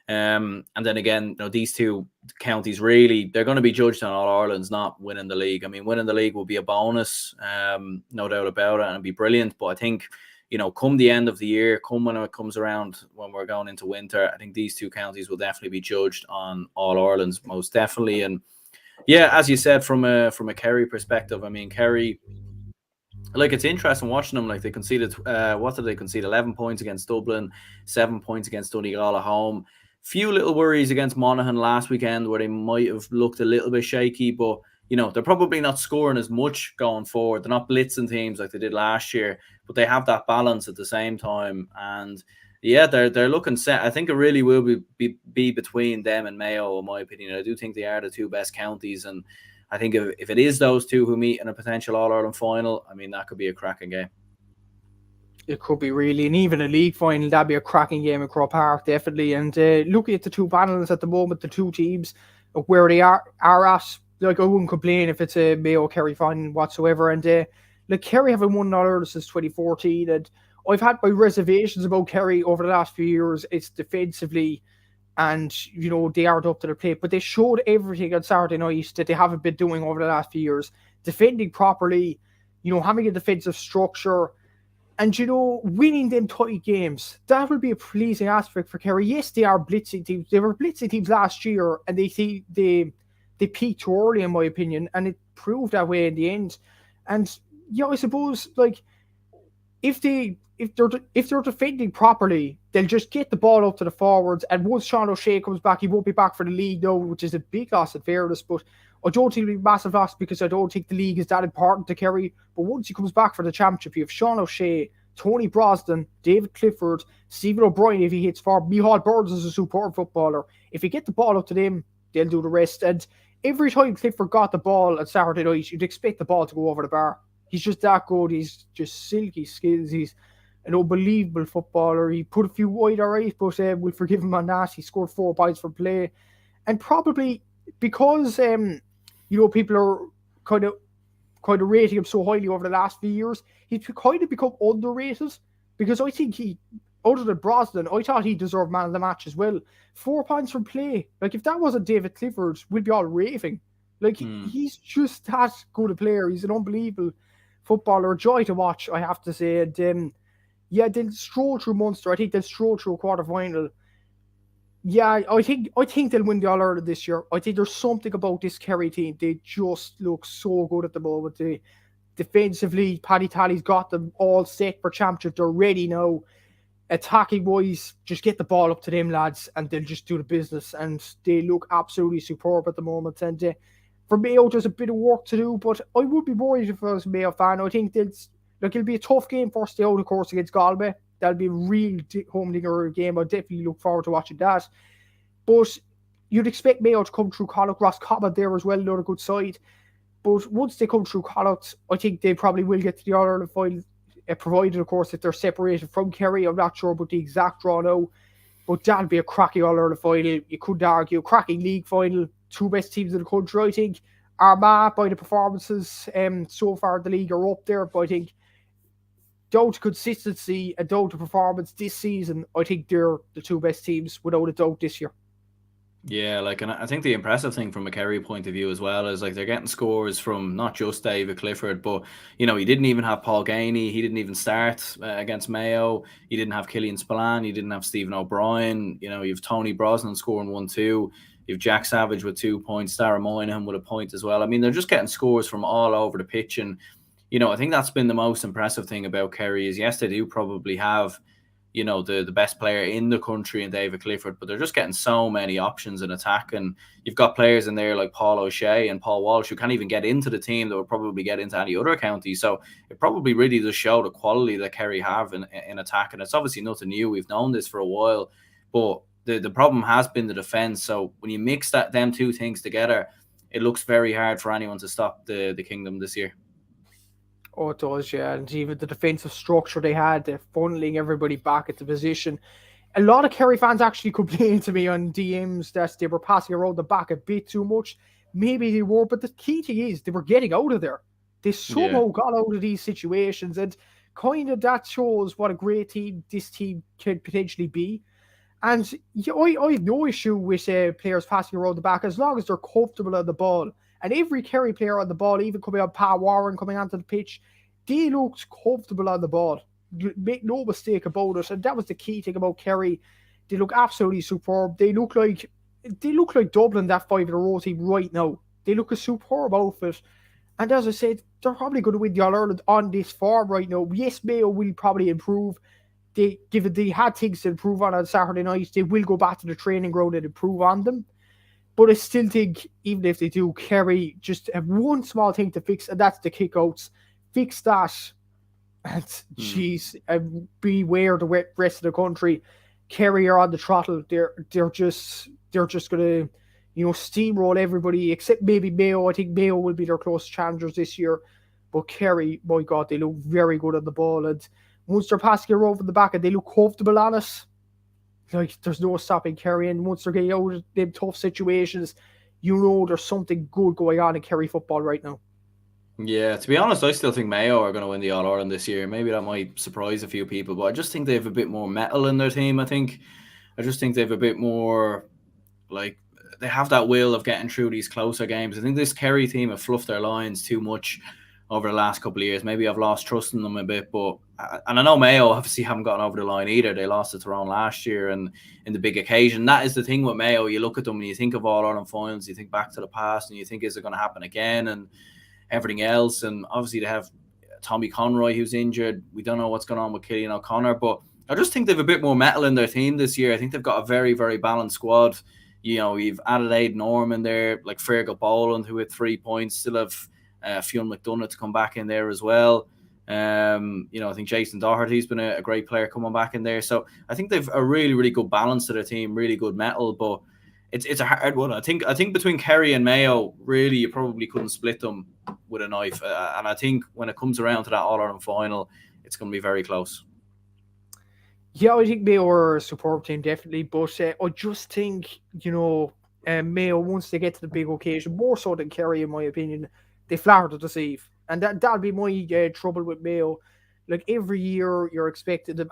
And then again, these two counties really, they're going to be judged on All Ireland's, not winning the league. I mean, winning the league will be a bonus, no doubt about it, and it'll be brilliant. But I think, come the end of the year, come when it comes around, when we're going into winter, I think these two counties will definitely be judged on All Ireland's, most definitely. And yeah, as you said, from a Kerry perspective, I mean, Kerry, like, it's interesting watching them. Like, they conceded, what did they concede? 11 points against Dublin, 7 points against Donegal at home. Few little worries against Monaghan last weekend where they might have looked a little bit shaky, but they're probably not scoring as much going forward. They're not blitzing teams like they did last year, but they have that balance at the same time. And yeah, they're looking set. I think it really will be between them and Mayo, in my opinion. I do think they are the two best counties, and I think if it is those two who meet in a potential All-Ireland final, I mean, that could be a cracking game. It could be really, and even a league final, that'd be a cracking game at Croke Park, definitely. And looking at the two panels at the moment, the two teams, where they are at, like, I wouldn't complain if it's a Mayo Kerry final whatsoever. And like, Kerry haven't won All-Ireland since 2014, and I've had my reservations about Kerry over the last few years. It's defensively, and they aren't up to their plate, but they showed everything on Saturday night that they haven't been doing over the last few years. Defending properly, having a defensive structure, and winning them tight games. That will be a pleasing aspect for Kerry. Yes, they are blitzing teams. They were blitzing teams last year, and they peaked too early, in my opinion, and it proved that way in the end. And yeah, I suppose, like, if they're defending properly, they'll just get the ball up to the forwards. And once Sean O'Shea comes back, he won't be back for the league now, which is a big loss in fairness. But I don't think it'll be a massive loss, because I don't think the league is that important to Kerry. But once he comes back for the championship, you have Sean O'Shea, Tony Brosnan, David Clifford, Stephen O'Brien if he hits far. Micheál Burns is a superb footballer. If you get the ball up to them, they'll do the rest. And every time Clifford got the ball on Saturday night, you'd expect the ball to go over the bar. He's just that good. He's just silky skills. He's an unbelievable footballer. He put a few wide, all right, but we'll forgive him on that. He scored 4 points from play. And probably because, people are kind of rating him so highly over the last few years, he's kind of become underrated, because I think other than Brosnan, I thought he deserved man of the match as well. 4 points from play. Like, if that wasn't David Clifford, we'd be all raving. Like, he's just that good a player. He's an unbelievable footballer. A joy to watch, I have to say. And yeah, they'll stroll through Munster. I think they'll stroll through a quarter-final. Yeah, I think they'll win the All-Ireland this year. I think there's something about this Kerry team. They just look so good at the moment. Defensively, Paddy Tally's got them all set for championship. They're ready now. Attacking-wise, just get the ball up to them, lads, and they'll just do the business. And they look absolutely superb at the moment. And for Mayo, there's a bit of work to do, but I would be worried if I was a Mayo fan. I think it'll be a tough game first day out, of course, against Galway. That'll be a real home-dinger game. I definitely look forward to watching that. But you'd expect Mayo to come through Connacht. Roscommon there as well, another good side. But once they come through Connacht, I think they probably will get to the All-Ireland final, provided, of course, if they're separated from Kerry. I'm not sure about the exact draw now, but that'll be a cracking All-Ireland final. You couldn't argue. Cracking league final. Two best teams in the country, I think. Armagh, by the performances so far in the league, are up there, but I think down to consistency and down to performance this season, I think they're the two best teams without a doubt this year. Yeah, like, and I think the impressive thing from a Kerry point of view as well is, like, they're getting scores from not just David Clifford, but he didn't even have Paul Gainey. He didn't even start against Mayo. He didn't have Killian Spillane. He didn't have Stephen O'Brien. You have Tony Brosnan scoring 1-2. You have Jack Savage with 2 points, Darragh Moynihan with a point as well. I mean, they're just getting scores from all over the pitch. And, I think that's been the most impressive thing about Kerry is, yes, they do probably have, the best player in the country in David Clifford, but they're just getting so many options in attack. And you've got players in there like Paul O'Shea and Paul Walsh who can't even get into the team that would probably get into any other county. So it probably really does show the quality that Kerry have in attack. And it's obviously nothing new. We've known this for a while, but the problem has been the defence. So when you mix them two things together, it looks very hard for anyone to stop the Kingdom this year. Oh, it does, yeah. And even the defensive structure they had, they're funneling everybody back at the position. A lot of Kerry fans actually complained to me on DMs that they were passing around the back a bit too much. Maybe they were, but the key thing is they were getting out of there. They somehow got out of these situations, and kind of that shows what a great team this team could potentially be. And I have no issue with players passing around the back as long as they're comfortable on the ball. And every Kerry player on the ball, even coming on Pat Warren, coming onto the pitch, they looked comfortable on the ball. Make no mistake about it. And that was the key thing about Kerry. They look absolutely superb. They look like Dublin, that 5-in-a-row team right now. They look a superb outfit. And as I said, they're probably going to win the All-Ireland on this form right now. Yes, Mayo will probably improve. Given they had things to improve on Saturday night, they will go back to the training ground and improve on them. But I still think, even if they do, Kerry just have one small thing to fix, and that's the kickouts. Fix that, and jeez, beware the rest of the country. Kerry are on the throttle. They're just gonna, steamroll everybody except maybe Mayo. I think Mayo will be their close challengers this year. But Kerry, my God, they look very good on the ball, and once they're passing it over the back and they look comfortable on it, like there's no stopping Kerry. And once they're getting out of them tough situations, there's something good going on in Kerry football right now. Yeah, to be honest, I still think Mayo are going to win the All-Ireland this year. Maybe that might surprise a few people, but I just think they have a bit more metal in their team. I just think they have a bit more, like, they have that will of getting through these closer games. I think this Kerry team have fluffed their lines too much over the last couple of years. Maybe I've lost trust in them a bit, and I know Mayo obviously haven't gotten over the line either. They lost to Tyrone last year and in the big occasion. That is the thing with Mayo. You look at them and you think of All-Ireland finals, you think back to the past and you think, is it going to happen again? And everything else. And obviously they have Tommy Conroy who's injured. We don't know what's going on with Killian O'Connor, but I just think they have a bit more metal in their team this year. I think they've got a very, very balanced squad. You've added Aidan Norman there, like Fergal Boland, who had 3 points, still have Fionn McDonough to come back in there as well. I think Jason Doherty's been a great player coming back in there. So I think they've a really, really good balance to their team, really good metal, but it's a hard one. I think between Kerry and Mayo, really, you probably couldn't split them with a knife. And I think when it comes around to that All-Ireland final, it's going to be very close. Yeah, I think Mayo are a superb team, definitely. But I just think, Mayo, once they get to the big occasion, more so than Kerry, in my opinion, they flatter to deceive. And that'll be my trouble with Mayo. Like, every year, you're expected them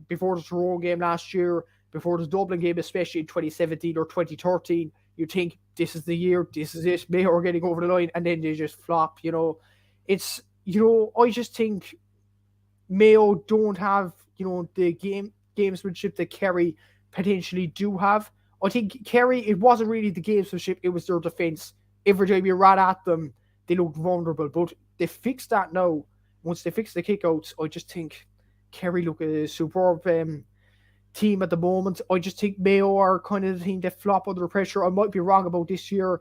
before the Tyrone game last year, before the Dublin game, especially in 2017 or 2013, you think this is the year, this is it, Mayo are getting over the line, and then they just flop. It's I just think Mayo don't have the gamesmanship that Kerry potentially do have. I think Kerry, it wasn't really the gamesmanship, it was their defence. Every time you ran at them, they looked vulnerable, but they fixed that now. Once they fix the kickouts, I just think Kerry look a superb team at the moment. I just think Mayo are kind of the team that flop under pressure. I might be wrong about this year.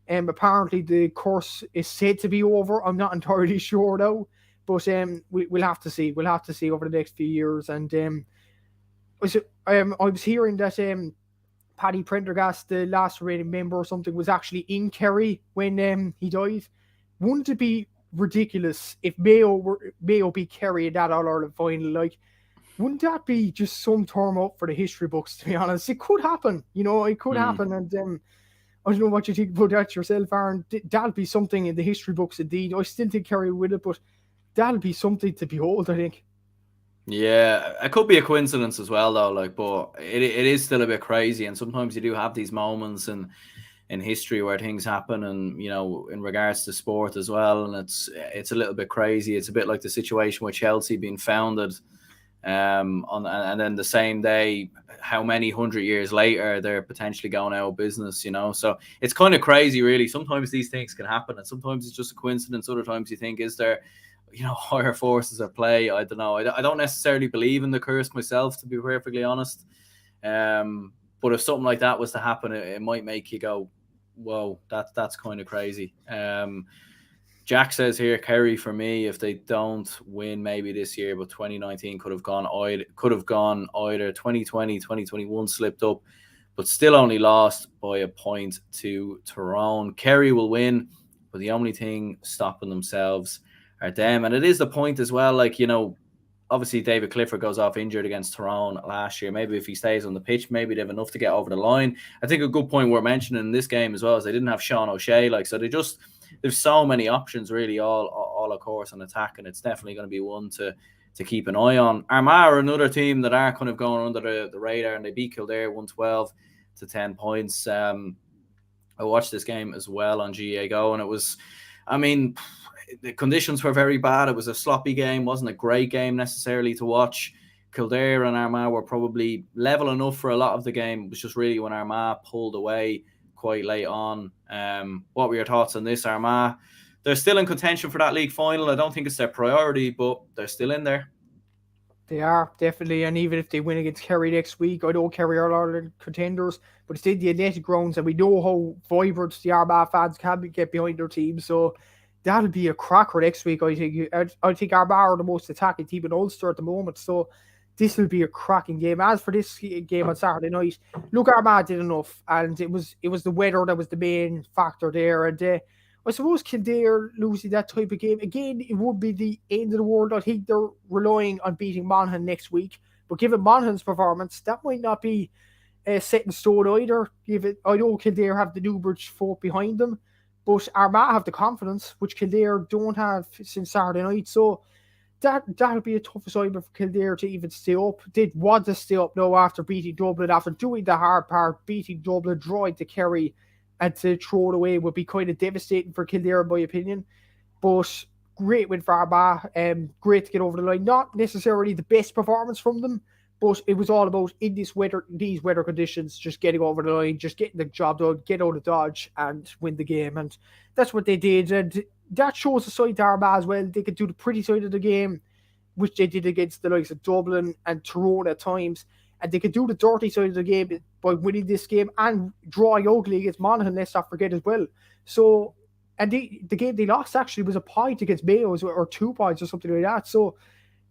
Apparently the course is said to be over. I'm not entirely sure though. But we'll have to see. We'll have to see over the next few years. And I was hearing that Paddy Prendergast, the last remaining member or something, was actually in Kerry when he died. Wouldn't it be ridiculous if Mayo beat Kerry in that All-Ireland final? Like, wouldn't that be just some term up for the history books, to be honest? It could happen. It could happen. And I don't know what you think about that yourself, Aaron. That'll be something in the history books indeed. I still think Kerry will win it, but that'll be something to behold, I think. Yeah, it could be a coincidence as well, though. But it is still a bit crazy, and sometimes you do have these moments in history where things happen, and in regards to sport as well, and it's a little bit crazy. It's a bit like the situation with Chelsea being founded, and then the same day, how many 100 years later they're potentially going out of business. So it's kind of crazy, really. Sometimes these things can happen, and sometimes it's just a coincidence. Other times you think, is there higher forces at play. I don't know. I don't necessarily believe in the curse myself, to be perfectly honest. But if something like that was to happen, it might make you go, whoa, that's kind of crazy. Jack says here, Kerry for me, if they don't win maybe this year, but 2019 could have gone either. 2020, 2021 slipped up, but still only lost by a point to Tyrone. Kerry will win, but the only thing stopping themselves are them. And it is the point as well, obviously David Clifford goes off injured against Tyrone last year. Maybe if he stays on the pitch, maybe they have enough to get over the line. I think a good point we're mentioning in this game as well is they didn't have Sean O'Shea, so there's so many options really all of course on attack, and it's definitely going to be one to keep an eye on. Armagh are another team that are kind of going under the radar, and they beat Kildare 112 to 10 points. I watched this game as well on GAA Go, and it was, the conditions were very bad. It was a sloppy game, wasn't a great game necessarily to watch. Kildare and Armagh were probably level enough for a lot of the game. It was just really when Armagh pulled away quite late on. What were your thoughts on this, Armagh? They're still in contention for that league final. I don't think it's their priority, but they're still in there. They are, definitely, and even if they win against Kerry next week, I know Kerry are a lot of contenders, but it's in the athletic grounds, and we know how vibrant the Armagh fans can get behind their team, so that'll be a cracker next week, I think. I think Armagh are the most attacking team in Ulster at the moment, so this will be a cracking game. As for this game on Saturday night, look, Armagh did enough, and it was the weather that was the main factor there, and I suppose Kildare losing that type of game, again, it would be the end of the world. I think they're relying on beating Monaghan next week. But given Monaghan's performance, that might not be set in stone either. I know Kildare have the Newbridge folk behind them, but Armagh have the confidence, which Kildare don't have since Saturday night. So that'll be a tough assignment for Kildare to even stay up. They'd want to stay up now after beating Dublin, after doing the hard part, beating Dublin, drawing to Kerry, and to throw it away would be kind of devastating for Kildare, in my opinion. But great win for Armagh. Great to get over the line. Not necessarily the best performance from them, but it was all about, in these weather conditions, just getting over the line, just getting the job done, get out of Dodge and win the game. And that's what they did. And that shows the side to Armagh as well. They could do the pretty side of the game, which they did against the likes of Dublin and Tyrone at times. And they could do the dirty side of the game by winning this game and drawing ugly against Monaghan, let's not forget as well. So, and the game they lost actually was a point against Mayo, or 2 points or something like that. So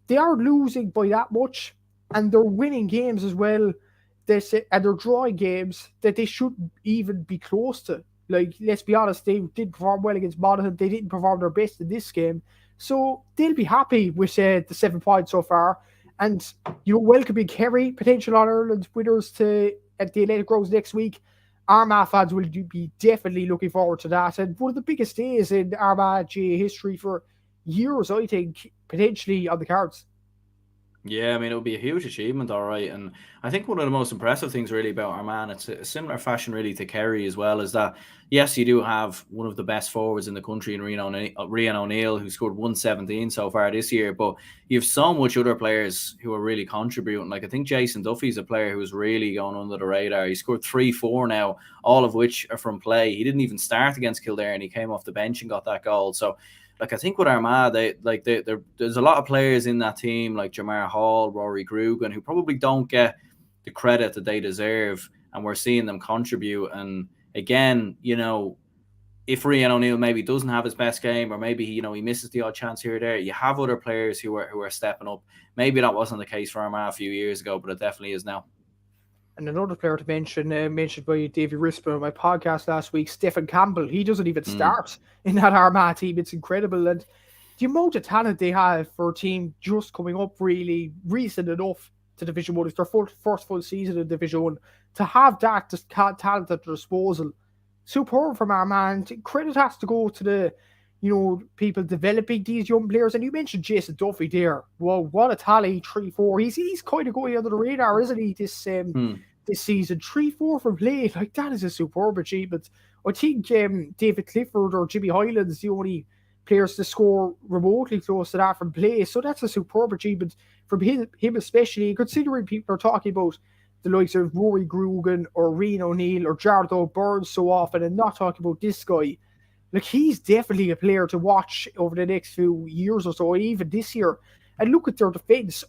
they are losing by that much, and they're winning games as well. And they're drawing games that they shouldn't even be close to. Let's be honest, they did perform well against Monaghan. They didn't perform their best in this game. So they'll be happy with the 7 points so far. And, welcoming Kerry, potential All-Ireland winners, at the Athletic Grounds next week. Armagh fans will be definitely looking forward to that. And one of the biggest days in Armagh GAA history for years, I think, potentially on the cards. Yeah, it would be a huge achievement, all right. And I think one of the most impressive things really about Armagh, it's a similar fashion really to Kerry as well, is that, yes, you do have one of the best forwards in the country in Rian O'Neill, who scored 117 so far this year, but you have so much other players who are really contributing. I think Jason Duffy's a player who's really going under the radar. He scored 3-4 now, all of which are from play. He didn't even start against Kildare, and he came off the bench and got that goal. So I think with Armagh, there's a lot of players in that team, like Jamar Hall, Rory Grugan, who probably don't get the credit that they deserve, and we're seeing them contribute. And again, if Rian O'Neill maybe doesn't have his best game, or maybe he misses the odd chance here or there, you have other players who are stepping up. Maybe that wasn't the case for Armagh a few years ago, but it definitely is now. And another player to mention, mentioned by Davy Risper on my podcast last week, Stephen Campbell. He doesn't even start in that Armagh team. It's incredible. And the amount of talent they have for a team just coming up really recent enough to Division 1. It's their first full season in Division 1. To have that talent at their disposal, superb from Armagh. And credit has to go to the people developing these young players. And you mentioned Jason Duffy there. Well, what a tally, 3-4. He's kind of going under the radar, isn't he, this season? 3-4 from play. That is a superb achievement. I think David Clifford or Jimmy Hyland's the only players to score remotely close to that from play. So that's a superb achievement from him especially, considering people are talking about the likes of Rory Grugan or Rian O'Neill or Jared O'Byrne so often, and not talking about this guy. Like, he's definitely a player to watch over the next few years or so, even this year. And look at their defence.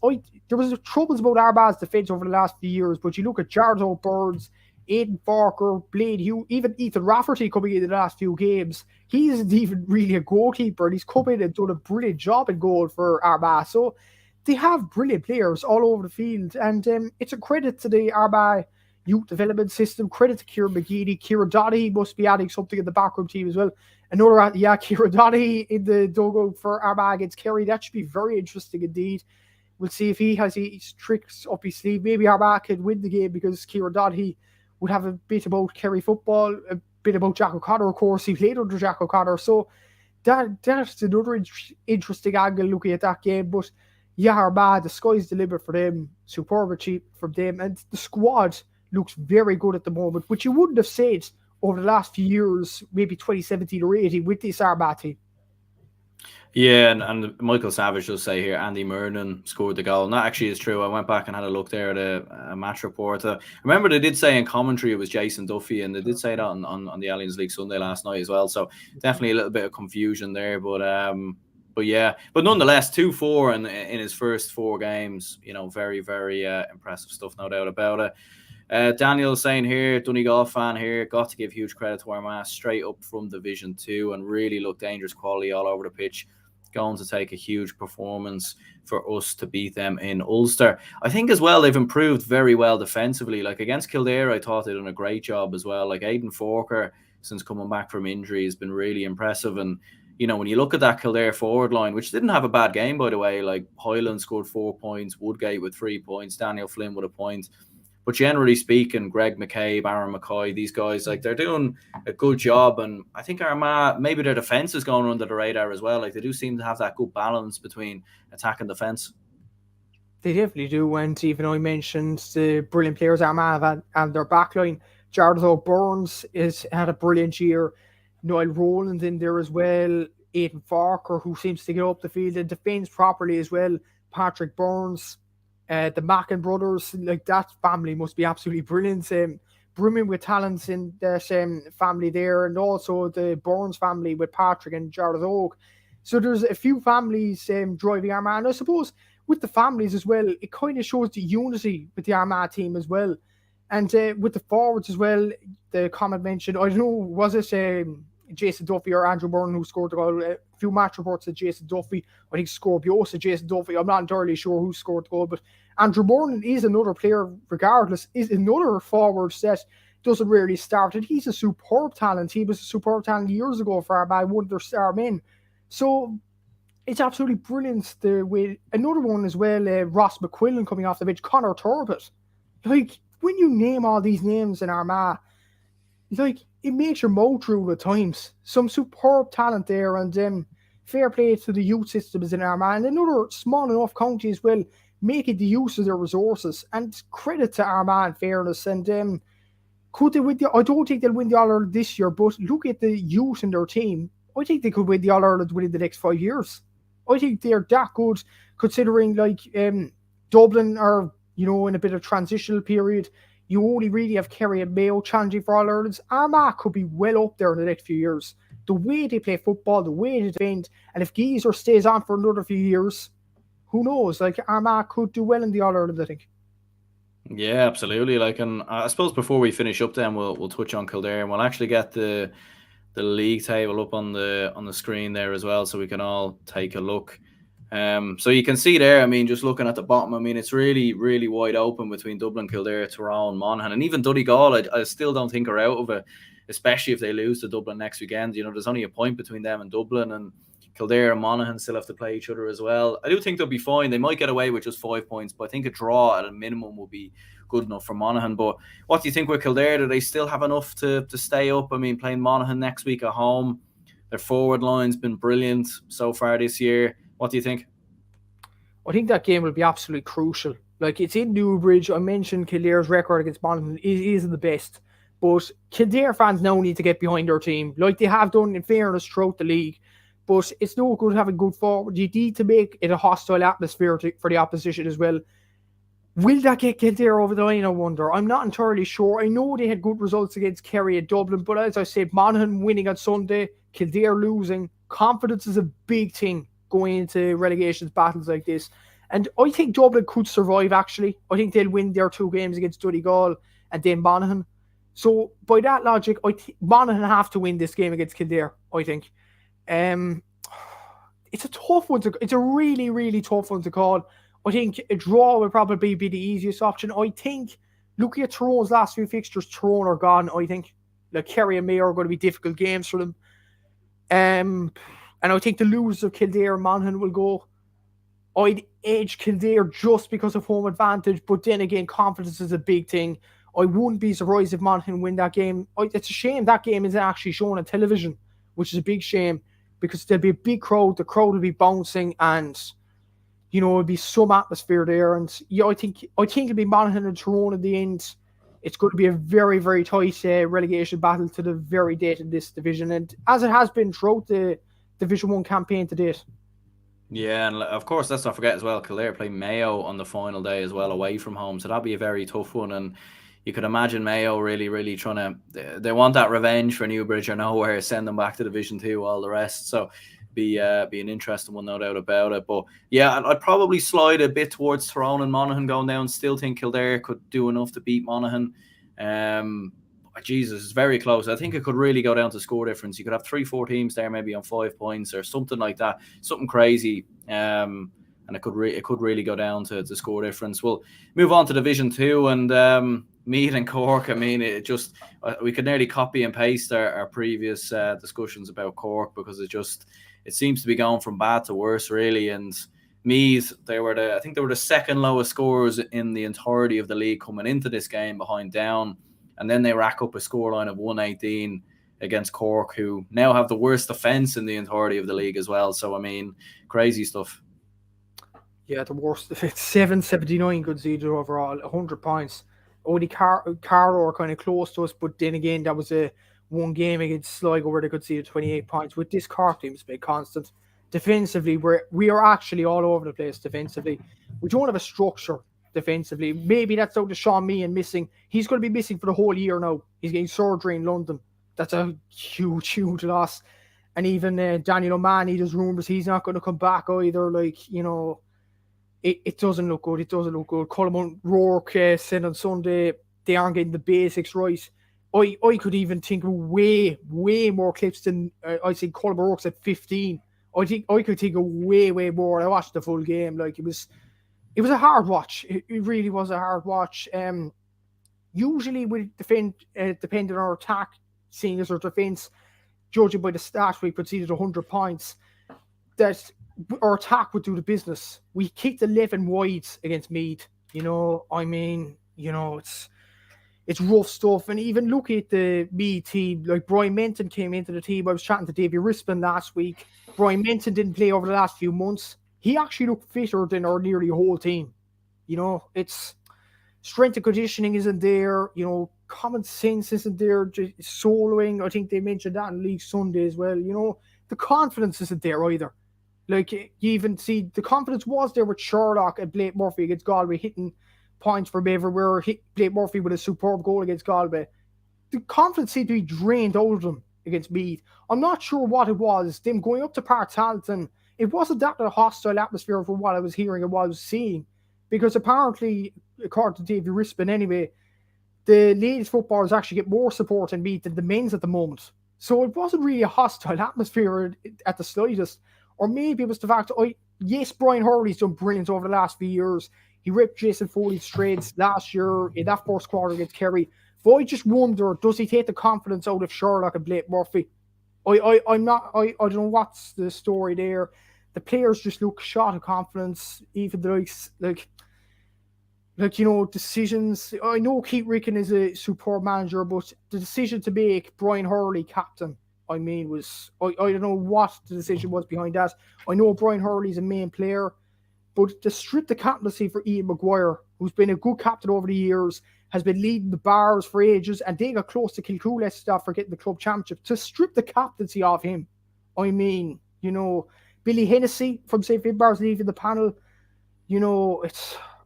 There was troubles about Armagh's defence over the last few years, but you look at Jardo Burns, Aidan Farker, Blade Hugh, even Ethan Rafferty coming in the last few games. He isn't even really a goalkeeper, and he's come in and done a brilliant job in goal for Armagh. So they have brilliant players all over the field, and it's a credit to the Armagh youth development system. Credit to Kieran McGeady. Kieran Donaghy must be adding something in the backroom team as well. Kieran Donaghy in the dugout for Armagh against Kerry. That should be very interesting indeed. We'll see if he has his tricks up his sleeve. Maybe Armagh can win the game because Kieran Donaghy would have a bit about Kerry football, a bit about Jack O'Connor, of course. He played under Jack O'Connor. So that's another interesting angle looking at that game. But yeah, Armagh, the sky's the limit for them. Superb achievement from them. And the squad looks very good at the moment, which you wouldn't have said over the last few years, maybe 2017 or 18 with this Armagh team. Yeah, and Michael Savage does say here Andy Murnan scored the goal. And that actually is true. I went back and had a look there at a match report. Remember, they did say in commentary it was Jason Duffy, and they did say that on the Alliance League Sunday last night as well. So definitely a little bit of confusion there. But yeah, but nonetheless, 2-4 in his first 4 games. Very, very impressive stuff, no doubt about it. Daniel saying here, Donegal fan here, got to give huge credit to Armagh, straight up from Division 2 and really look dangerous quality all over the pitch. Going to take a huge performance for us to beat them in Ulster. I think as well they've improved very well defensively. Like against Kildare, I thought they'd done a great job as well. Like Aidan Farker, since coming back from injury, has been really impressive. And when you look at that Kildare forward line, which didn't have a bad game, by the way, like Hyland scored 4 points, Woodgate with 3 points, Daniel Flynn with a point. But generally speaking, Greg McCabe, Aaron McCoy, these guys, like they're doing a good job. And I think Armagh, maybe their defence is going under the radar as well. Like they do seem to have that good balance between attack and defence. They definitely do. And even I mentioned the brilliant players Armagh have and their backline. Jardo Burns has had a brilliant year. Niall Rowland in there as well. Aidan Farker, who seems to get up the field and defends properly as well. Patrick Burns. The Mackin brothers, like that family must be absolutely brilliant. Brimming with talents in that family there, and also the Burns family with Patrick and Jared Oak. So there's a few families driving Armagh. And I suppose with the families as well, it kind of shows the unity with the Armagh team as well. And with the forwards as well, the comment mentioned, I don't know, was it Jason Duffy or Andrew Byrne who scored the goal? A few match reports said Jason Duffy. I think Scorpio said Jason Duffy. I'm not entirely sure who scored the goal, but Andrew Byrne is another player, regardless, is another forward that doesn't really start. And he's a superb talent. He was a superb talent years ago for Armagh, one of their star men. So it's absolutely brilliant. The way another one as well, Ross McQuillan coming off the bench, Connor Turbot. Like, when you name all these names in Armagh, like, it makes your mouth drool at times. Some superb talent there, and fair play to the youth systems in Armagh. And another small enough county as well, making the use of their resources. And credit to Armagh in fairness. And could they win I don't think they'll win the All-Ireland this year, but look at the youth in their team. I think they could win the All-Ireland within the next 5 years. I think they're that good, considering like Dublin are, in a bit of transitional period. You only really have Kerry and Mayo challenging for All-Irelands. Armagh could be well up there in the next few years. The way they play football, the way they defend, and if Geezer stays on for another few years, who knows? Like, Armagh could do well in the All-Ireland, I think. Yeah, absolutely. Like, and I suppose before we finish up, then we'll touch on Kildare, and we'll actually get the league table up on the screen there as well, so we can all take a look. So you can see there, I mean, just looking at the bottom, I mean, it's really, really wide open between Dublin, Kildare, Tyrone, Monaghan, and even Donegal. I still don't think are out of it, especially if they lose to Dublin next weekend. There's only a point between them and Dublin, and Kildare and Monaghan still have to play each other as well. I do think they'll be fine. They might get away with just 5 points, but I think a draw at a minimum will be good enough for Monaghan. But what do you think with Kildare? Do they still have enough to stay up? I mean, playing Monaghan next week at home, their forward line's been brilliant so far this year. What do you think? I think that game will be absolutely crucial. Like, it's in Newbridge. I mentioned Kildare's record against Monaghan isn't the best. But Kildare fans now need to get behind their team, like they have done in fairness throughout the league. But it's no good having good forward. You need to make it a hostile atmosphere for the opposition as well. Will that get Kildare over the line, I wonder? I'm not entirely sure. I know they had good results against Kerry at Dublin, but as I said, Monaghan winning on Sunday, Kildare losing. Confidence is a big thing going into relegations battles like this. And I think Dublin could survive, actually. I think they'll win their 2 games against Donegal and then Monaghan. So, by that logic, Monaghan have to win this game against Kildare, I think. Um, it's a tough one it's a really, really tough one to call. I think a draw would probably be the easiest option. I think, looking at Tyrone's last few fixtures, Tyrone are gone, I think. Like, Kerry and Mayo are going to be difficult games for them. And I think the losers of Kildare and Monaghan will go. I'd edge Kildare just because of home advantage, but then again, confidence is a big thing. I wouldn't be surprised if Monaghan win that game. It's a shame that game isn't actually shown on television, which is a big shame, because there'll be a big crowd, the crowd will be bouncing, and it'll be some atmosphere there. And I think it'll be Monaghan and Tyrone in the end. It's going to be a very, very tight relegation battle to the very date in this division, and as it has been throughout the Division 1 campaign to date. Yeah, and of course, let's not forget as well, Kildare play Mayo on the final day as well, away from home. So that'll be a very tough one. And you could imagine Mayo really, really trying to, they want that revenge for Newbridge or nowhere, send them back to Division 2, all the rest. So be an interesting one, no doubt about it. But yeah, I'd probably slide a bit towards Tyrone and Monaghan going down. Still think Kildare could do enough to beat Monaghan. Jesus, it's very close. I think it could really go down to score difference. You could have 3-4 teams there, maybe on 5 points or something like that, something crazy. And it could really go down to score difference. We'll move on to Division 2 and Meath and Cork. I mean, we could nearly copy and paste our previous discussions about Cork, because it seems to be going from bad to worse, really. And Meath, I think they were the second lowest scorers in the entirety of the league coming into this game, behind Down. And then they rack up a scoreline of 118 against Cork, who now have the worst defence in the entirety of the league as well. So, I mean, crazy stuff. Yeah, the worst. It's 779 conceded overall, 100 points. Only Carlow are kind of close to us, but then again, that was a one game against Sligo where they conceded 28 points. With this Cork team, it's been constant. Defensively, we are actually all over the place defensively. We don't have a structure defensively. Maybe that's out to Sean Meehan missing. He's going to be missing for the whole year now. He's getting surgery in London. That's a huge, huge loss. And even Daniel O'Mahony, there's rumours he's not going to come back either. It doesn't look good. It doesn't look good. Coleman Rourke said on Sunday they aren't getting the basics right. I could even think of way, way more clips than I think Coleman Rourke's at 15. I think I could think of way, way more. I watched the full game. It was a hard watch. It really was a hard watch. Usually we defend, depending on our attack, seeing as our defence, judging by the stats, we conceded 100 points, that our attack would do the business. We kicked 11 wides against Meath. It's rough stuff. And even looking at the Meath team, like Brian Menton came into the team. I was chatting to Davy Rispin last week. Brian Menton didn't play over the last few months. He actually looked fitter than our nearly whole team. It's strength and conditioning isn't there. Common sense isn't there. Just soloing, I think they mentioned that in League Sunday as well. The confidence isn't there either. You even see the confidence was there with Sherlock and Blake Murphy against Galway, hitting points from everywhere. Blake Murphy with a superb goal against Galway. The confidence seemed to be drained out of them against Meath. I'm not sure what it was. Them going up to Park Talton, it wasn't that a hostile atmosphere from what I was hearing and what I was seeing. Because apparently, according to Davy Rispin anyway, the ladies' footballers actually get more support in Meath than the men's at the moment. So it wasn't really a hostile atmosphere at the slightest. Or maybe it was the fact, yes, Brian Hurley's done brilliant over the last few years. He ripped Jason Foley's straights last year in that first quarter against Kerry. But I just wonder, does he take the confidence out of Sherlock and Blake Murphy? I don't know what's the story there. The players just look short of confidence. Even decisions. I know Keith Ricken is a superb manager, but the decision to make Brian Hurley captain, I don't know what the decision was behind that. I know Brian Hurley's a main player, but to strip the captaincy for Ian Maguire, who's been a good captain over the years, has been leading the Bars for ages, and they got close to Kilcoole stuff for getting the club championship. To strip the captaincy off him, Billy Hennessy from St. Finbarr's leaving the panel,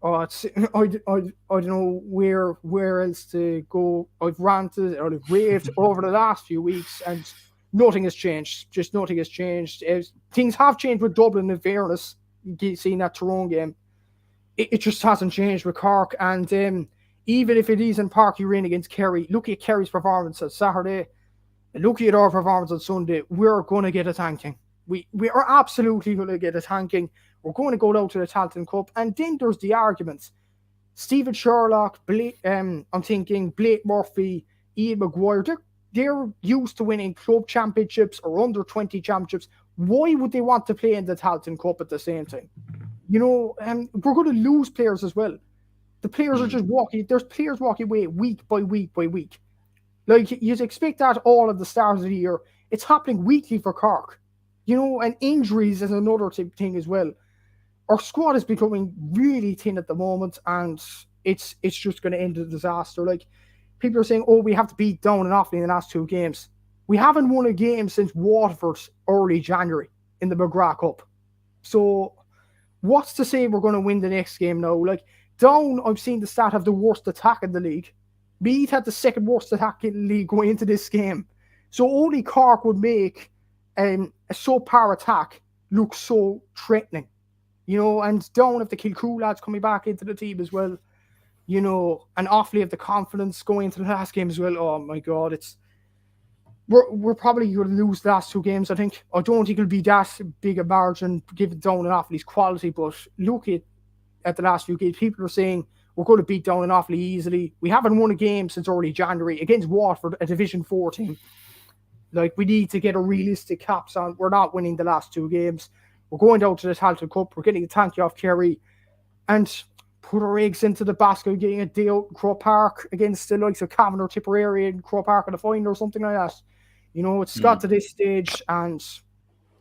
Oh, it's I don't know where else to go. I've ranted or I've raved over the last few weeks, and nothing has changed. Just nothing has changed. Things have changed with Dublin, in fairness. Seeing that Tyrone game, it just hasn't changed with Cork. And even if it is in Parky Rin against Kerry, look at Kerry's performance on Saturday. Look at our performance on Sunday. We're going to get a thanking. We are absolutely going to get a thanking. We're going to go down to the Tailteann Cup. And then there's the arguments. Stephen Sherlock, I'm thinking Blake Murphy, Ian Maguire, they're used to winning club championships or under 20 championships. Why would they want to play in the Tailteann Cup at the same time? You know, we're going to lose players as well. The players are just there's players walking away week by week by week. Like, you'd expect that all at the start of the year. It's happening weekly for Cork. You know, and injuries is another thing as well. Our squad is becoming really thin at the moment, and it's just going to end in a disaster. Like, people are saying, oh, we have to beat Down and Offaly in the last 2 games. We haven't won a game since Waterford early January in the McGrath Cup. So what's to say we're going to win the next game now? Like, Down, I've seen the stat have the worst attack in the league. Meath had the second worst attack in the league going into this game. So only Cork would make a subpar attack look so threatening. You know, and Down have the Kilcoo lads coming back into the team as well. You know, and Offaly have the confidence going into the last game as well. Oh my God, we're probably going to lose the last 2 games, I think. I don't think it'll be that big a margin given Down and Offaly's quality, but look at the last few games. People are saying we're going to beat Down and Offaly easily. We haven't won a game since early January against Waterford, a Division 4 team. Like, we need to get a realistic caps on. We're not winning the last 2 games. We're going down to the Tailteann Cup. We're getting a thank you off Kerry. And put our eggs into the basket, getting a day out in Croke Park against the likes of Cavan or Tipperary in Croke Park in the final or something like that. You know, it's got to this stage, and,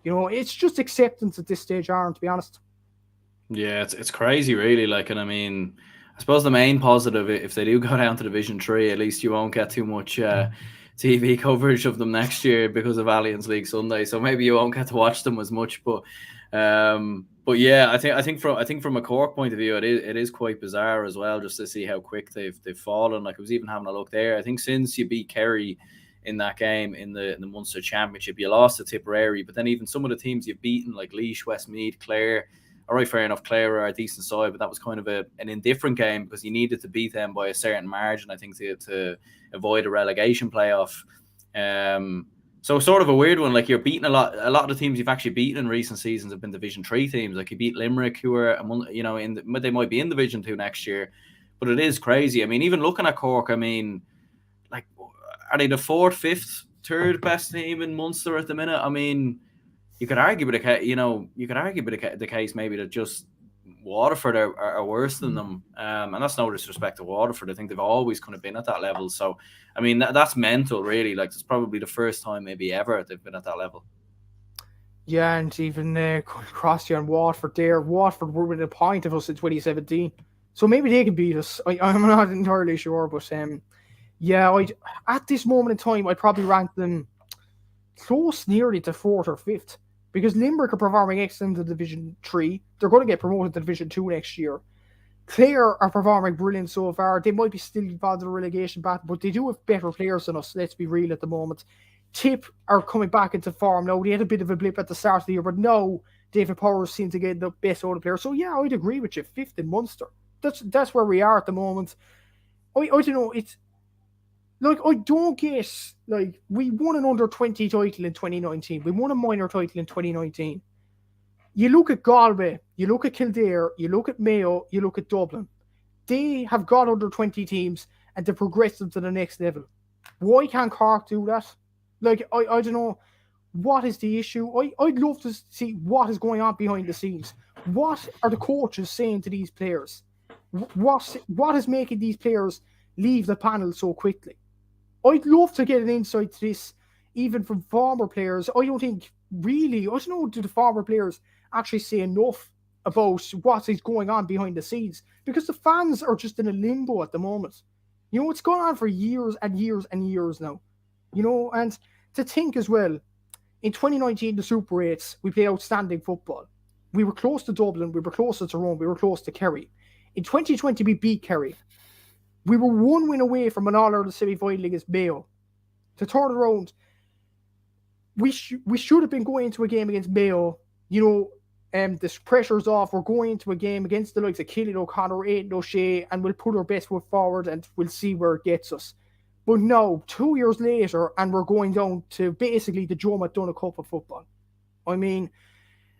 you know, it's just acceptance at this stage, Aaron, to be honest. Yeah, it's crazy, really. Like, and I mean, I suppose the main positive, if they do go down to Division 3, at least you won't get too much TV coverage of them next year because of Allianz League Sunday. So maybe you won't get to watch them as much. But yeah, I think from a Cork point of view, it is quite bizarre as well, just to see how quick they've fallen. Like, I was even having a look there. I think since you beat Kerry in that game in the Munster Championship, you lost to Tipperary, but then even some of the teams you've beaten, like Laois, Westmeath, Clare. All right, fair enough, Clare are a decent side, but that was kind of an indifferent game because you needed to beat them by a certain margin, I think, to avoid a relegation playoff. So sort of a weird one. Like, you're beating a lot of the teams you've actually beaten in recent seasons have been Division 3 teams. Like, you beat Limerick, who are, you know, they might be in Division 2 next year, but it is crazy. I mean, even looking at Cork, I mean, like, are they the 4th, 5th, 3rd best team in Munster at the minute? I mean, you could argue with the case maybe that just Waterford are worse than them, and that's no disrespect to Waterford. I think they've always kind of been at that level. So, I mean, that's mental, really. Like, it's probably the first time maybe ever they've been at that level. Yeah, and even Crosby and Waterford there. Waterford were within a point of us in 2017, so maybe they can beat us. I'm not entirely sure, but yeah, at this moment in time, I'd probably rank them close nearly to 4th or 5th. Because Limerick are performing excellent in Division 3. They're going to get promoted to Division 2 next year. Clare are performing brilliant so far. They might be still involved in the relegation battle, but they do have better players than us, let's be real at the moment. Tipp are coming back into form now. They had a bit of a blip at the start of the year, but now David Powers seems to get the best out of the players. So yeah, I'd agree with you. 5th in Munster. That's where we are at the moment. I don't know, it's like, I don't guess, like, we won an under-20 title in 2019. We won a minor title in 2019. You look at Galway, you look at Kildare, you look at Mayo, you look at Dublin. They have got under-20 teams and they progressed them to the next level. Why can't Cork do that? Like, I don't know, what is the issue? I'd love to see what is going on behind the scenes. What are the coaches saying to these players? What is making these players leave the panel so quickly? I'd love to get an insight to this, even from former players. I don't think, really, I don't know, do the former players actually say enough about what is going on behind the scenes? Because the fans are just in a limbo at the moment. You know, it's gone on for years and years and years now. You know, and to think as well, in 2019, the Super 8s, we played outstanding football. We were close to Dublin, we were close to Tyrone, we were close to Kerry. In 2020, we beat Kerry. We were 1 win away from an All-Ireland semi-final against Mayo. To turn it around, we should have been going into a game against Mayo, the pressure's off. We're going into a game against the likes of Killian O'Connor, Aidan O'Shea, and we'll put our best foot forward and we'll see where it gets us. But no, 2 years later, and we're going down to basically the Joe McDonagh Cup of football. I mean,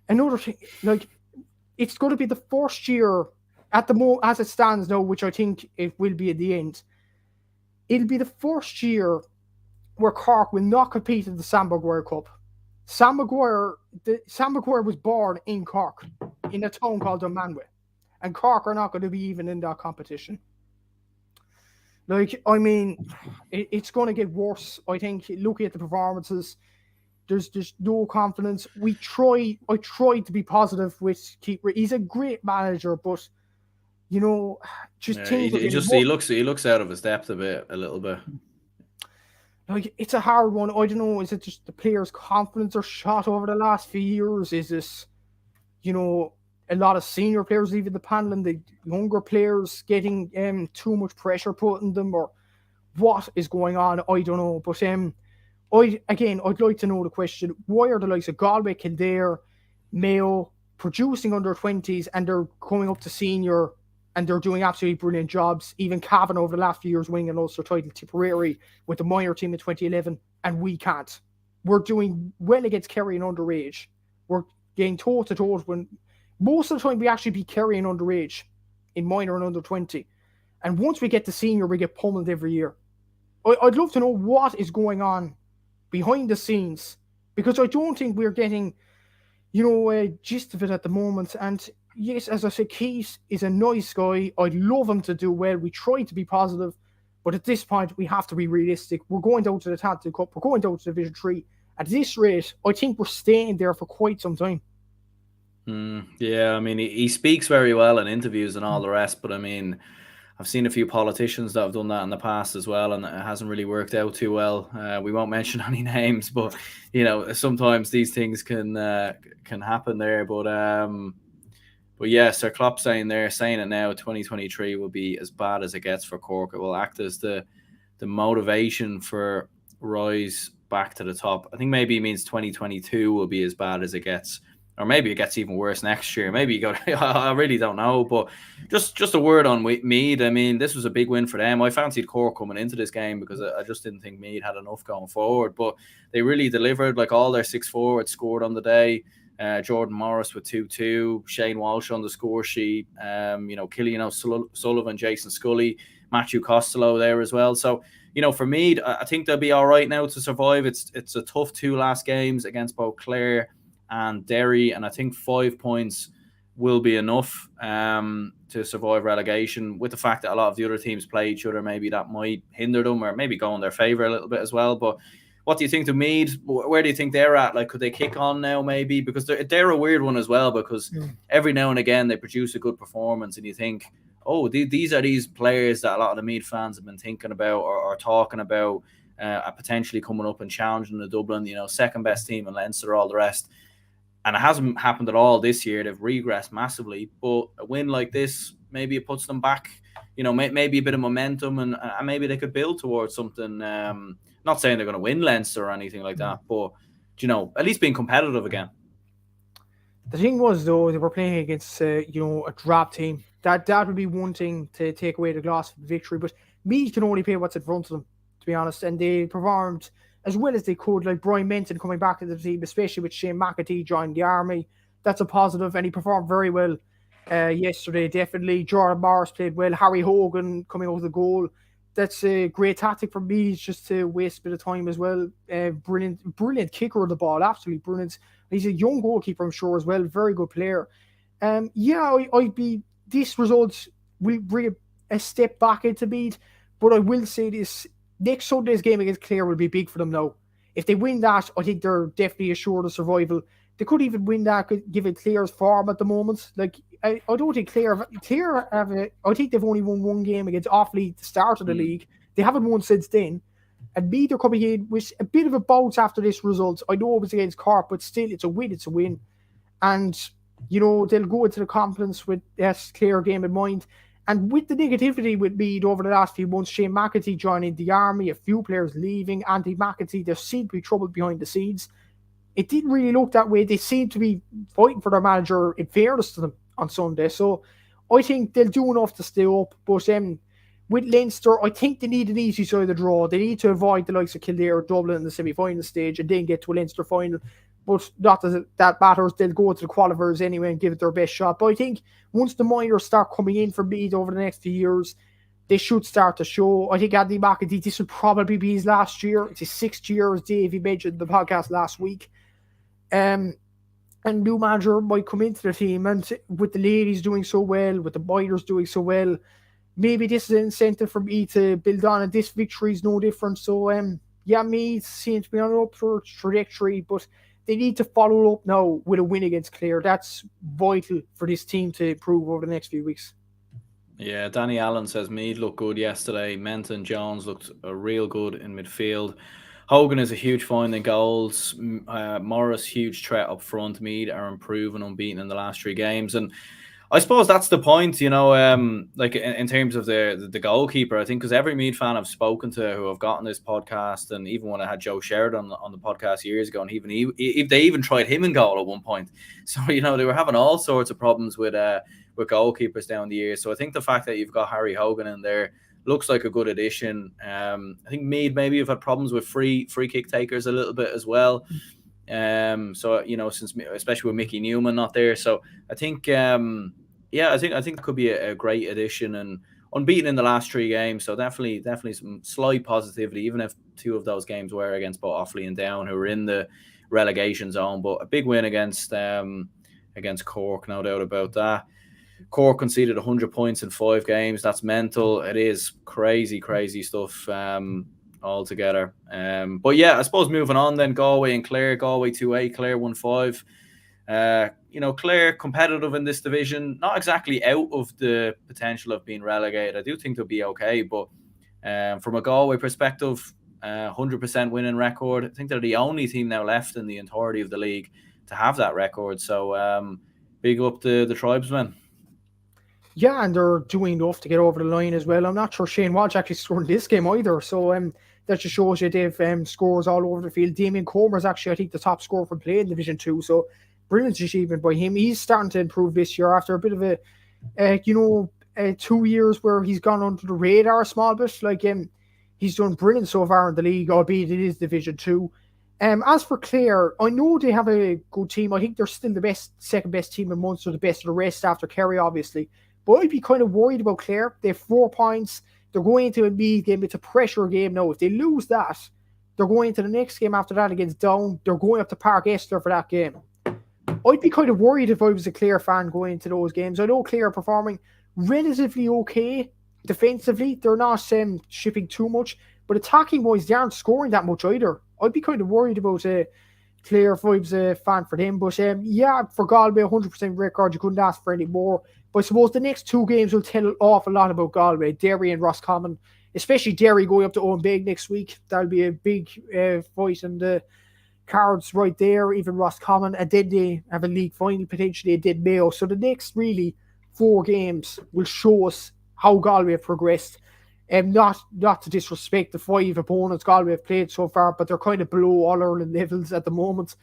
another thing, it's going to be the first year at the as it stands now, which I think it will be at the end. It'll be the first year where Cork will not compete in the Sam Maguire Cup. Sam Maguire was born in Cork, in a town called Dunmanway, and Cork are not going to be even in that competition. It's going to get worse. I think looking at the performances, there's just no confidence. I tried to be positive with Keeper. He's a great manager, but he looks out of his depth a little bit. It's a hard one. I don't know. Is it just the players' confidence are shot over the last few years? Is this, a lot of senior players leaving the panel and the younger players getting too much pressure put on them, or what is going on? I don't know. But I'd like to know the question: why are the likes of Galway, Kildare, Mayo producing under 20s and they're coming up to senior and they're doing absolutely brilliant jobs? Even Cavan over the last few years winning an Ulster title, Tipperary with the minor team in 2011, and we can't. We're doing well against Kerry and underage. We're getting toe-to-toe when most of the time we actually beat Kerry and underage in minor and under 20. And once we get to senior, we get pummeled every year. I'd love to know what is going on behind the scenes, because I don't think we're getting, a gist of it at the moment. And yes, as I said, Keith is a nice guy. I'd love him to do well. We try to be positive, but at this point, we have to be realistic. We're going down to the Tactical Cup. We're going down to Division 3. At this rate, I think we're staying there for quite some time. Yeah, I mean, he speaks very well in interviews and all the rest, but I mean, I've seen a few politicians that have done that in the past as well, and it hasn't really worked out too well. We won't mention any names, but sometimes these things can happen there. But yeah, Sir Klopp saying it now, 2023 will be as bad as it gets for Cork. It will act as the motivation for rise back to the top. I think maybe it means 2022 will be as bad as it gets. Or maybe it gets even worse next year. Maybe you go. I really don't know. But just a word on Meath. I mean, this was a big win for them. I fancied Cork coming into this game because I just didn't think Meath had enough going forward. But they really delivered. Like, all their 6 forwards scored on the day. Jordan Morris with 2-2. Shane Walsh on the score sheet. Killian O'Sullivan, Jason Scully, Matthew Costello there as well. So, for Meath, I think they'll be all right now to survive. It's a tough 2 last games against both Clare and Derry, and I think 5 points will be enough to survive relegation. With the fact that a lot of the other teams play each other, maybe that might hinder them or maybe go in their favour a little bit as well. But what do you think to Meath? Where do you think they're at? Like, could they kick on now maybe? Because they're a weird one as well, because every now and again they produce a good performance and you think, oh, these are these players that a lot of the Meath fans have been thinking about or talking about potentially coming up and challenging the Dublin, second best team in Leinster, all the rest. And it hasn't happened at all this year. They've regressed massively. But a win like this, maybe it puts them back, maybe a bit of momentum, and maybe they could build towards something. Not saying they're going to win Leinster or anything like that, but, at least being competitive again. The thing was, though, they were playing against, a drab team. That would be one thing to take away the gloss of the victory. But Meath can only play what's in front of them, to be honest. And they performed as well as they could. Like Brian Menton coming back to the team, especially with Shane McAtee joining the Army. That's a positive, and he performed very well yesterday, definitely. Jordan Morris played well. Harry Hogan coming out of the goal. That's a great tactic for me, just to waste a bit of time as well. Brilliant kicker of the ball, absolutely brilliant. He's a young goalkeeper, I'm sure, as well. Very good player. This result will bring a step back into Meath, but I will say this. Next Sunday's game against Clare will be big for them now. If they win that, I think they're definitely assured of survival. They could even win that, given Clare's form at the moment. Like, I don't think Clare have I think they've only won 1 game against Offaly at the start of the league. They haven't won since then. And Meath are coming in with a bit of a bounce after this result. I know it was against Cork, but still, it's a win. And, they'll go into the confidence with that Clare game in mind. And with the negativity with Meath over the last few months, Shane McAtee joining the army, a few players leaving, Andy McAtee, there seemed to be trouble behind the scenes. It didn't really look that way. They seemed to be fighting for their manager, in fairness to them, on Sunday. So I think they'll do enough to stay up. But with Leinster, I think they need an easy side of the draw. They need to avoid the likes of Kildare or Dublin in the semi-final stage and then get to a Leinster final. But not that that matters. They'll go to the qualifiers anyway and give it their best shot. But I think once the minors start coming in for Meath over the next few years, they should start to show. I think Andy McAtee, this will probably be his last year. It's his 6th year, as Davey mentioned in the podcast last week. And new manager might come into the team, and with the ladies doing so well, with the minors doing so well, maybe this is an incentive for me to build on, and this victory is no different. So, Meath seems to be on an upward trajectory, but they need to follow up now with a win against Clare. That's vital for this team to improve over the next few weeks. Yeah, Danny Allen says Meath looked good yesterday. Menton Jones looked real good in midfield. Hogan is a huge find in goals. Morris, huge threat up front. Meath are improving, unbeaten in the last 3 games. And I suppose that's the point, like in terms of the goalkeeper, I think, because every Meath fan I've spoken to who have gotten this podcast, and even when I had Joe Sheridan on the podcast years ago, and they even tried him in goal at one point. So, they were having all sorts of problems with goalkeepers down the years. So I think the fact that you've got Harry Hogan in there looks like a good addition. I think Meath maybe have had problems with free kick takers a little bit as well. So since especially with Mickey Newman not there, so I think I think it could be a great addition, and unbeaten in the last 3 games. So definitely some slight positivity, even if 2 of those games were against both Offaly and Down, who were in the relegation zone. But a big win against Cork, no doubt about that. Cork conceded 100 points in 5 games. That's mental. It is crazy stuff altogether. But yeah, I suppose moving on then, Galway and Clare. Galway 2-8, Clare 1-5. Clare competitive in this division, not exactly out of the potential of being relegated. I do think they'll be okay, but from a Galway perspective, 100% winning record. I think they're the only team now left in the entirety of the league to have that record. So big up the tribesmen. Yeah, and they're doing enough to get over the line as well. I'm not sure Shane Walsh actually scored in this game either. So that just shows you they've scores all over the field. Damien Comer is actually, I think, the top scorer for play in Division 2. So brilliant achievement by him. He's starting to improve this year after a bit of a 2 years where he's gone under the radar a small bit. He's done brilliant so far in the league, albeit it is Division 2. As for Clare, I know they have a good team. I think they're still the second best team in Munster, the best of the rest after Kerry, obviously. But I'd be kind of worried about Clare. They have 4 points. They're going into a Meath game. It's a pressure game now. If they lose that, they're going into the next game after that against Down. They're going up to Park Esther for that game. I'd be kind of worried if I was a Clare fan going into those games. I know Clare are performing relatively okay defensively. They're not shipping too much. But attacking-wise, they aren't scoring that much either. I'd be kind of worried about Clare if I was a fan for them. But for Galway, 100% record. You couldn't ask for any more. But I suppose the next 2 games will tell an awful lot about Galway, Derry and Roscommon, especially Derry going up to Owenbeg next week. That'll be a big fight in the cards right there, even Roscommon. And then they have a league final potentially, and then Mayo. So the next really 4 games will show us how Galway have progressed. Not to disrespect the 5 opponents Galway have played so far, but they're kind of below all Ireland levels at the moment.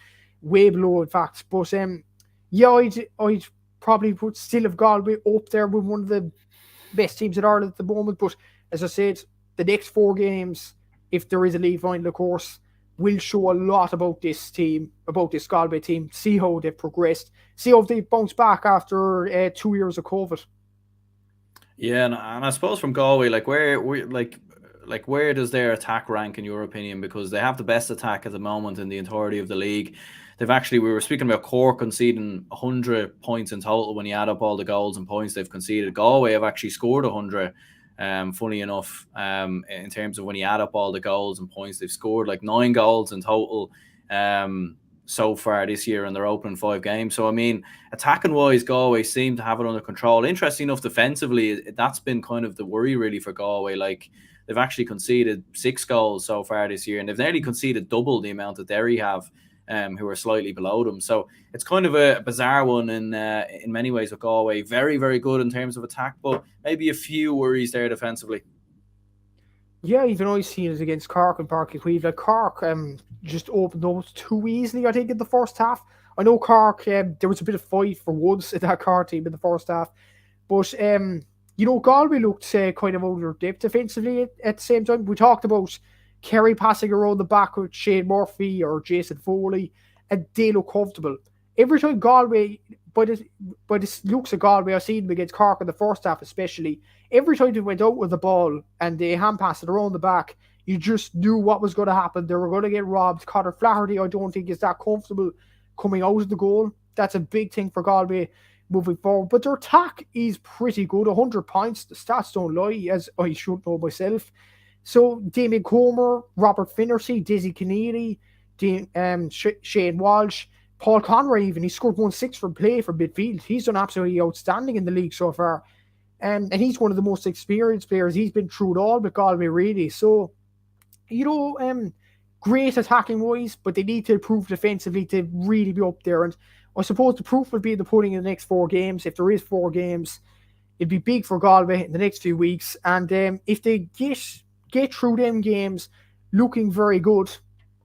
Way below, in fact. But I'd probably would still have Galway up there with one of the best teams in Ireland at the moment. But as I said, the next 4 games, if there is a league final, of course, will show a lot about this team, about this Galway team. See how they've progressed. See how they've bounced back after 2 years of COVID. Yeah, and I suppose from Galway, where does their attack rank in your opinion? Because they have the best attack at the moment in the entirety of the league. We were speaking about Cork conceding 100 points in total when you add up all the goals and points they've conceded. Galway have actually scored 100, funny enough, in terms of when you add up all the goals and points they've scored, 9 goals in total so far this year in their opening 5 games. So, I mean, attacking-wise, Galway seem to have it under control. Interesting enough, defensively, that's been kind of the worry, really, for Galway. They've actually conceded 6 goals so far this year, and they've nearly conceded double the amount that Derry have. who are slightly below them. So it's kind of a bizarre one in many ways with Galway. Very, very good in terms of attack, but maybe a few worries there defensively. Yeah, even I seen it against Cork and Parky Queeve. Like Cork just opened up too easily, I think, in the first half. I know Cork, there was a bit of fight for once at that Cork team in the first half. But, Galway looked kind of out of their depth defensively at the same time. We talked about Kerry passing around the back with Shane Murphy or Jason Foley, and they look comfortable. Every time Galway, by the looks of Galway, I've seen them against Cork in the first half especially, every time they went out with the ball and they hand passed it around the back, you just knew what was going to happen. They were going to get robbed. Conor Flaherty, I don't think, is that comfortable coming out of the goal. That's a big thing for Galway moving forward. But their attack is pretty good. 100 points. The stats don't lie, as I should know myself. So Damien Comer, Robert Finnerty, Dizzy Keneally, Shane Walsh, Paul Conroy even. He scored 1-6 from play from midfield. He's done absolutely outstanding in the league so far. And he's one of the most experienced players. He's been through it all with Galway, really. So, great attacking wise, but they need to improve defensively to really be up there. And I suppose the proof will be in the pudding in the next 4 games. If there is 4 games, it'd be big for Galway in the next few weeks. And if they get through them games looking very good,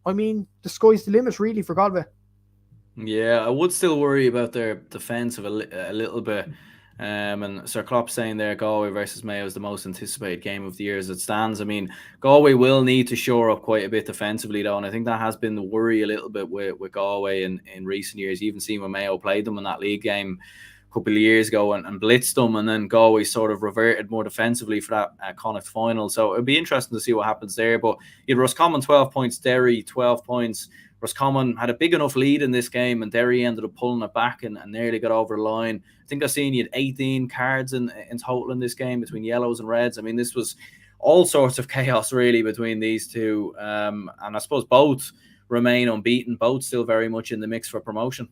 I mean, the sky's the limit really for Galway. Yeah, I would still worry about their defence a little bit. And Sir Klopp saying there, Galway versus Mayo is the most anticipated game of the year as it stands. I mean, Galway will need to shore up quite a bit defensively, though, and I think that has been the worry a little bit with Galway in recent years. You even seen when Mayo played them in that league game a couple of years ago and blitzed them, and then Galway sort of reverted more defensively for that Connacht final. So it'd be interesting to see what happens there. But you had Roscommon 12 points, Derry 12 points. Roscommon had a big enough lead in this game, and Derry ended up pulling it back and nearly got over the line. I think I've seen you had 18 cards in total in this game between yellows and reds. I mean, this was all sorts of chaos really between these two. And I suppose both remain unbeaten, both still very much in the mix for promotion.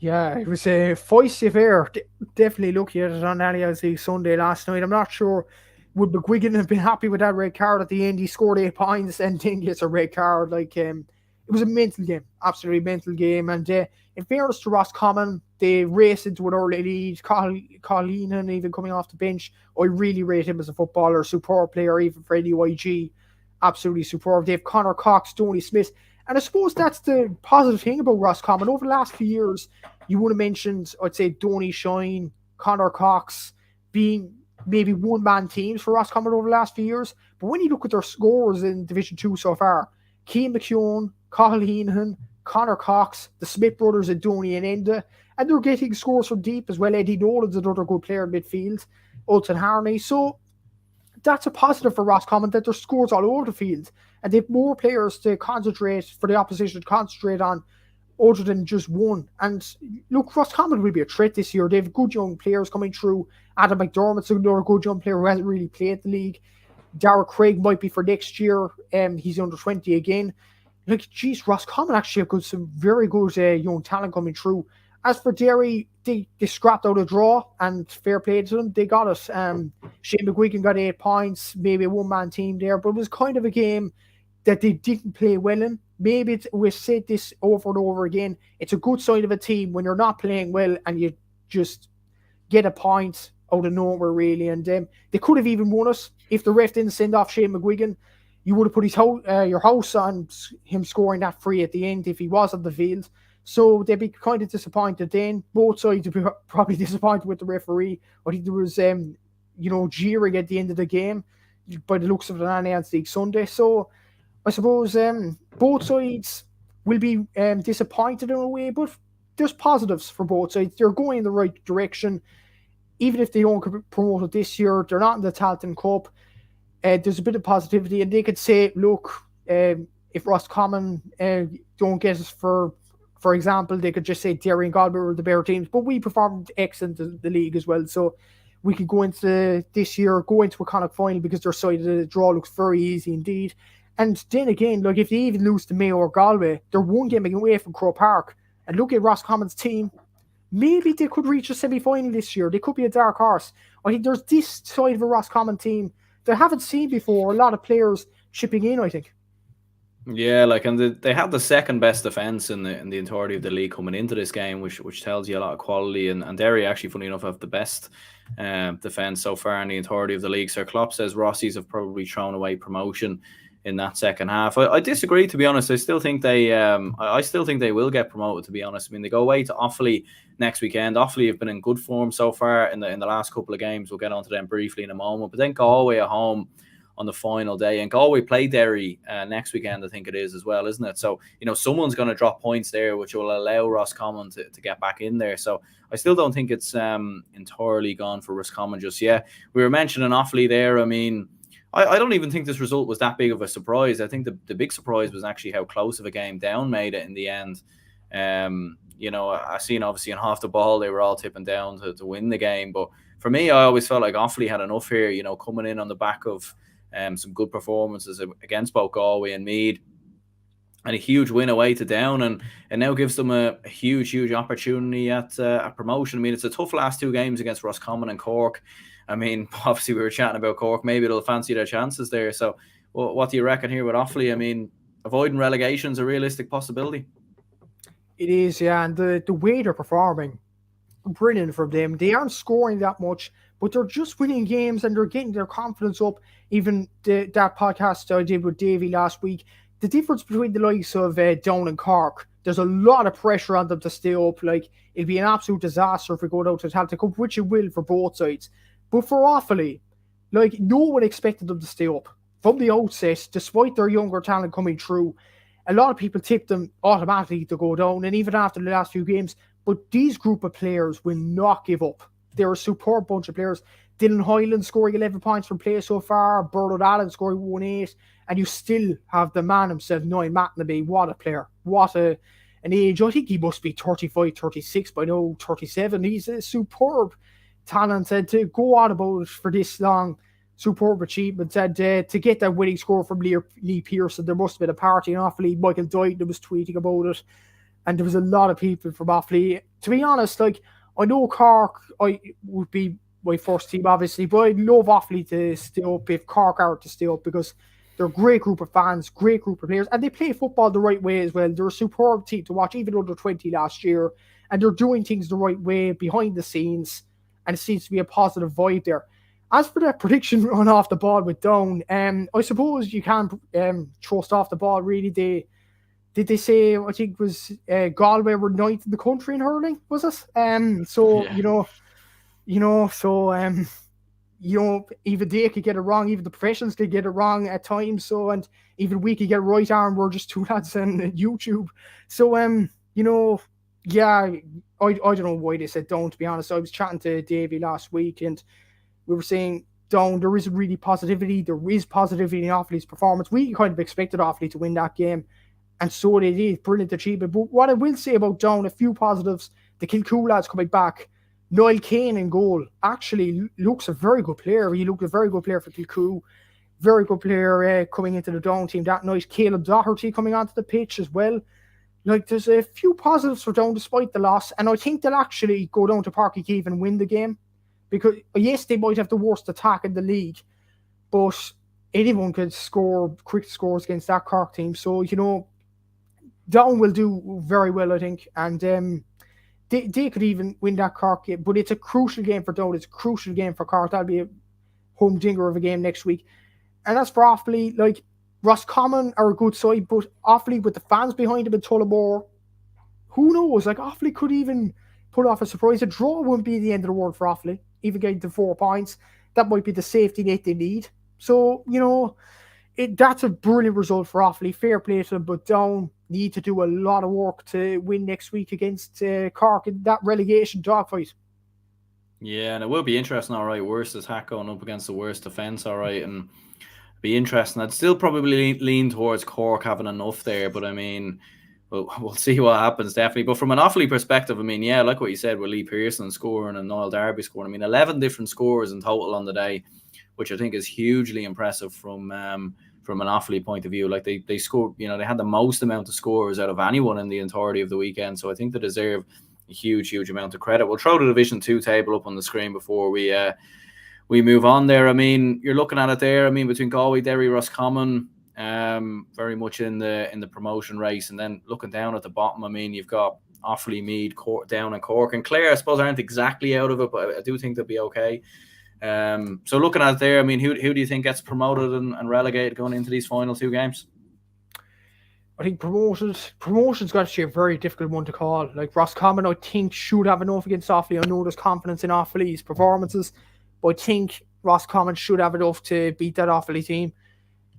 Yeah, it was a feisty affair. Definitely looking at it on Allianz League Sunday last night. I'm not sure would McGuigan have been happy with that red card at the end. He scored 8 points and then gets a red card. It was a mental game, absolutely mental game. And in fairness to Roscommon, they raced into an early lead. Colleen even coming off the bench, I really rate him as a footballer, superb player, even for NUIG, absolutely superb. They have Connor Cox, Tony Smith, and I suppose that's the positive thing about Roscommon. Over the last few years, you would have mentioned, I'd say, Donny Shine, Connor Cox being maybe one-man teams for Roscommon over the last few years. But when you look at their scores in Division 2 so far, Cian McKeown, Cathal Heenan, Connor Cox, the Smith brothers and Donny and Enda, and they're getting scores from deep as well. Eddie Nolan's another good player in midfield, Ulton Harney. So that's a positive for Roscommon that there's scores all over the field, and they have more players to concentrate for the opposition to concentrate on other than just one. And look, Roscommon will be a threat this year. They have good young players coming through. Adam McDermott's another good young player who hasn't really played the league. Darragh Craig might be for next year. He's under 20 again. Roscommon actually have got some very good young talent coming through. As for Derry, they scrapped out a draw, and fair play to them. They got it. Shane McGuigan got 8 points, maybe a one-man team there, but it was kind of a game that they didn't play well in. Maybe we've said this over and over again. It's a good sign of a team when you're not playing well and you just get a point out of nowhere, really. And they could have even won us if the ref didn't send off Shane McGuigan. You would have put your house on him scoring that free at the end if he was on the field. So they'd be kind of disappointed then. Both sides would be probably disappointed with the referee. I think there was, jeering at the end of the game by the looks of the Allianz League Sunday. So I suppose both sides will be disappointed in a way, but there's positives for both sides. They're going in the right direction. Even if they don't get promoted this year, they're not in the Tailteann Cup. There's a bit of positivity, and they could say, look, if Roscommon don't get us for example, they could just say Derry and Galway were the better teams, but we performed excellent in the league as well. So we could go into this year, go into a Connacht final because their side of the draw looks very easy indeed. And then again, if they even lose to Mayo or Galway, they're one game away from Croke Park. And look at Roscommon's team. Maybe they could reach a semi-final this year. They could be a dark horse. I think there's this side of a Roscommon team that I haven't seen before. A lot of players chipping in, I think. Yeah, like, and they had the second best defense in the entirety of the league coming into this game, which tells you a lot of quality. And Derry actually, funny enough, have the best defense so far in the entirety of the league. Sir Klopp says Rossies have probably thrown away promotion in that second half. I disagree, to be honest. I still think I still think they will get promoted, to be honest. I mean, they go away to Offaly next weekend. Offaly have been in good form so far in the last couple of games. We'll get onto them briefly in a moment. But then Galway at home on the final day, and Galway play Derry next weekend, I think it is as well, isn't it? So, someone's going to drop points there, which will allow Roscommon to get back in there. So I still don't think it's entirely gone for Roscommon just yet. We were mentioning Offaly there. I mean, I don't even think this result was that big of a surprise. I think the big surprise was actually how close of a game Down made it in the end. I seen obviously in half the ball they were all tipping Down to win the game, but for me, I always felt like Offaly had enough here, coming in on the back of some good performances against both Galway and Meath, and a huge win away to Down, and now gives them a huge opportunity at promotion. I mean, it's a tough last two games against Roscommon and Cork. I mean, obviously we were chatting about Cork. Maybe they'll fancy their chances there. So, what do you reckon here with Offaly? I mean, avoiding relegation is a realistic possibility. It is, yeah, and the way they're performing, brilliant from them. They aren't scoring that much, but they're just winning games and they're getting their confidence up. Even that podcast I did with Davey last week, the difference between the likes of Down and Cork, there's a lot of pressure on them to stay up. Like, it'd be an absolute disaster if we go down to Celtic Cup, which it will for both sides. But for Offaly, like, no one expected them to stay up from the outset, despite their younger talent coming through. A lot of people tipped them automatically to go down, and even after the last few games. But these group of players will not give up. They're a superb bunch of players. Dylan Hyland scoring 11 points from play so far, Bernard Allen scoring 1-8, and you still have the man himself, Niall Matnaby. What a player. What an age. I think he must be 35, 36 by now, 37. He's a superb talent, and to go on about it for this long. Superb achievement, and to get that winning score from Lee Pearson, there must have been a party in Offaly. Michael Duyton was tweeting about it, and there was a lot of people from Offaly. To be honest, like, I know Cork would be my first team, obviously, but I'd love Offaly to stay up if Cork are to stay up, because they're a great group of fans, great group of players, and they play football the right way as well. They're a superb team to watch, even under 20 last year, and they're doing things the right way behind the scenes, and it seems to be a positive vibe there. As for that prediction run off the ball with Down, I suppose you can't trust off the ball, really. Did they say, I think it was Galway were ninth in the country in hurling, was it? Even they could get it wrong, even the professionals could get it wrong at times. So, and even we could get it right, and we're just two lads on YouTube. So, yeah, I don't know why they said Down, to be honest. I was chatting to Davey last week, and we were saying Down, there isn't really positivity. There is positivity in Offaly's performance. We kind of expected Offaly to win that game, and so they did. Brilliant achievement. But what I will say about Down, a few positives. The Kilcoo lads coming back. Niall Kane in goal actually looks a very good player. He looked a very good player for Kilcoo. Very good player coming into the Down team that night. Caleb Doherty coming onto the pitch as well. Like, there's a few positives for Down despite the loss, and I think they'll actually go down to Páirc Uí Chaoimh and win the game. Because, yes, they might have the worst attack in the league, but anyone could score quick scores against that Cork team. So, Down will do very well, I think. And they could even win that Cork game. But it's a crucial game for Down. It's a crucial game for Cork. That'll be a home dinger of a game next week. And as for Offaly, like, Roscommon are a good side, but Offaly with the fans behind them in Tullamore, who knows? Like, Offaly could even pull off a surprise. A draw wouldn't be the end of the world for Offaly. Even getting to 4 points, that might be the safety net they need. So, that's a brilliant result for Offaly. Fair play to them, but Down need to do a lot of work to win next week against Cork in that relegation dogfight. Yeah, and it will be interesting, all right. Worst attack going up against the worst defence, all right. And be interesting. I'd still probably lean towards Cork having enough there, but I mean, we'll see what happens, definitely. But from an Offaly perspective, I mean, yeah, like what you said with Lee Pearson scoring and Niall Darby scoring. I mean, 11 different scores in total on the day, which I think is hugely impressive from an Offaly point of view. Like, they scored, they had the most amount of scores out of anyone in the entirety of the weekend. So I think they deserve a huge amount of credit. We'll throw the Division 2 table up on the screen before we move on there. I mean, you're looking at it there. I mean, between Galway, Derry, Roscommon, very much in the promotion race. And then looking down at the bottom, I mean, you've got Offaly, Meath, Cork, down in Cork, and Clare, I suppose, aren't exactly out of it, but I do think they'll be okay. So looking at it there, I mean, who do you think gets promoted and relegated going into these final 2 games? I think promotion's got to be a very difficult one to call. Like Roscommon, I think, should have enough against Offaly. I know there's confidence in Offaly's performances, but I think Roscommon should have enough to beat that Offaly team.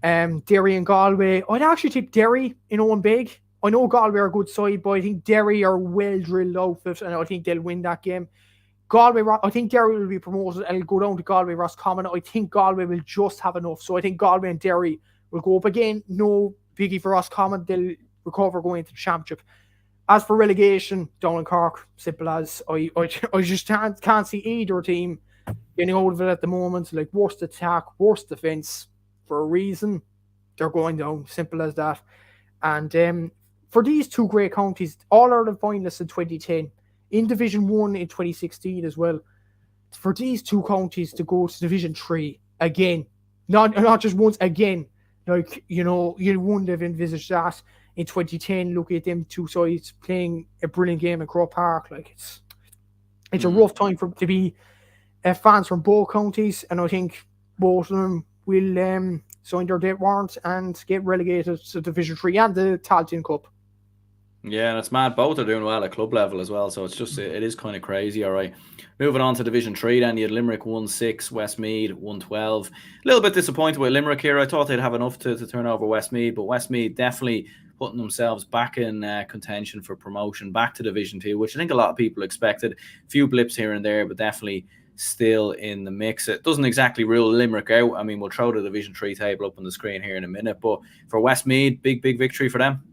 Derry and Galway, I'd actually tip Derry in Owen Big. I know Galway are a good side, but I think Derry are well drilled outfit, and I think they'll win that game. Galway, I think Derry will be promoted and it'll go down to Galway, Roscommon. I think Galway will just have enough. So I think Galway and Derry will go up again. No biggie for Roscommon. They'll recover going into the championship. As for relegation, down in Cork, simple as I just can't see either team getting out of it at the moment. Like, worst attack, worst defence, for a reason, they're going down. Simple as that. And for these 2 great counties, all are the finalists in 2010, in Division 1 in 2016 as well. For these 2 counties to go to Division 3 again, not just once, again, like, you wouldn't have envisaged that in 2010. Look at them 2 sides playing a brilliant game in Croke Park. Like, it's a rough time to be fans from both counties, and I think both of them will sign their debt warrant and get relegated to Division 3 and the Tailteann Cup. Yeah, and it's mad. Both are doing well at club level as well, so it is kind of crazy. All right, moving on to Division 3 then, you had Limerick 1-6, Westmeath 1-12. A little bit disappointed with Limerick here. I thought they'd have enough to turn over Westmeath, but Westmeath definitely putting themselves back in contention for promotion, back to Division 2, which I think a lot of people expected. A few blips here and there, but definitely still in the mix. It doesn't exactly rule Limerick out. I mean, we'll throw the Division 3 table up on the screen here in a minute, but for Westmeath, big victory for them.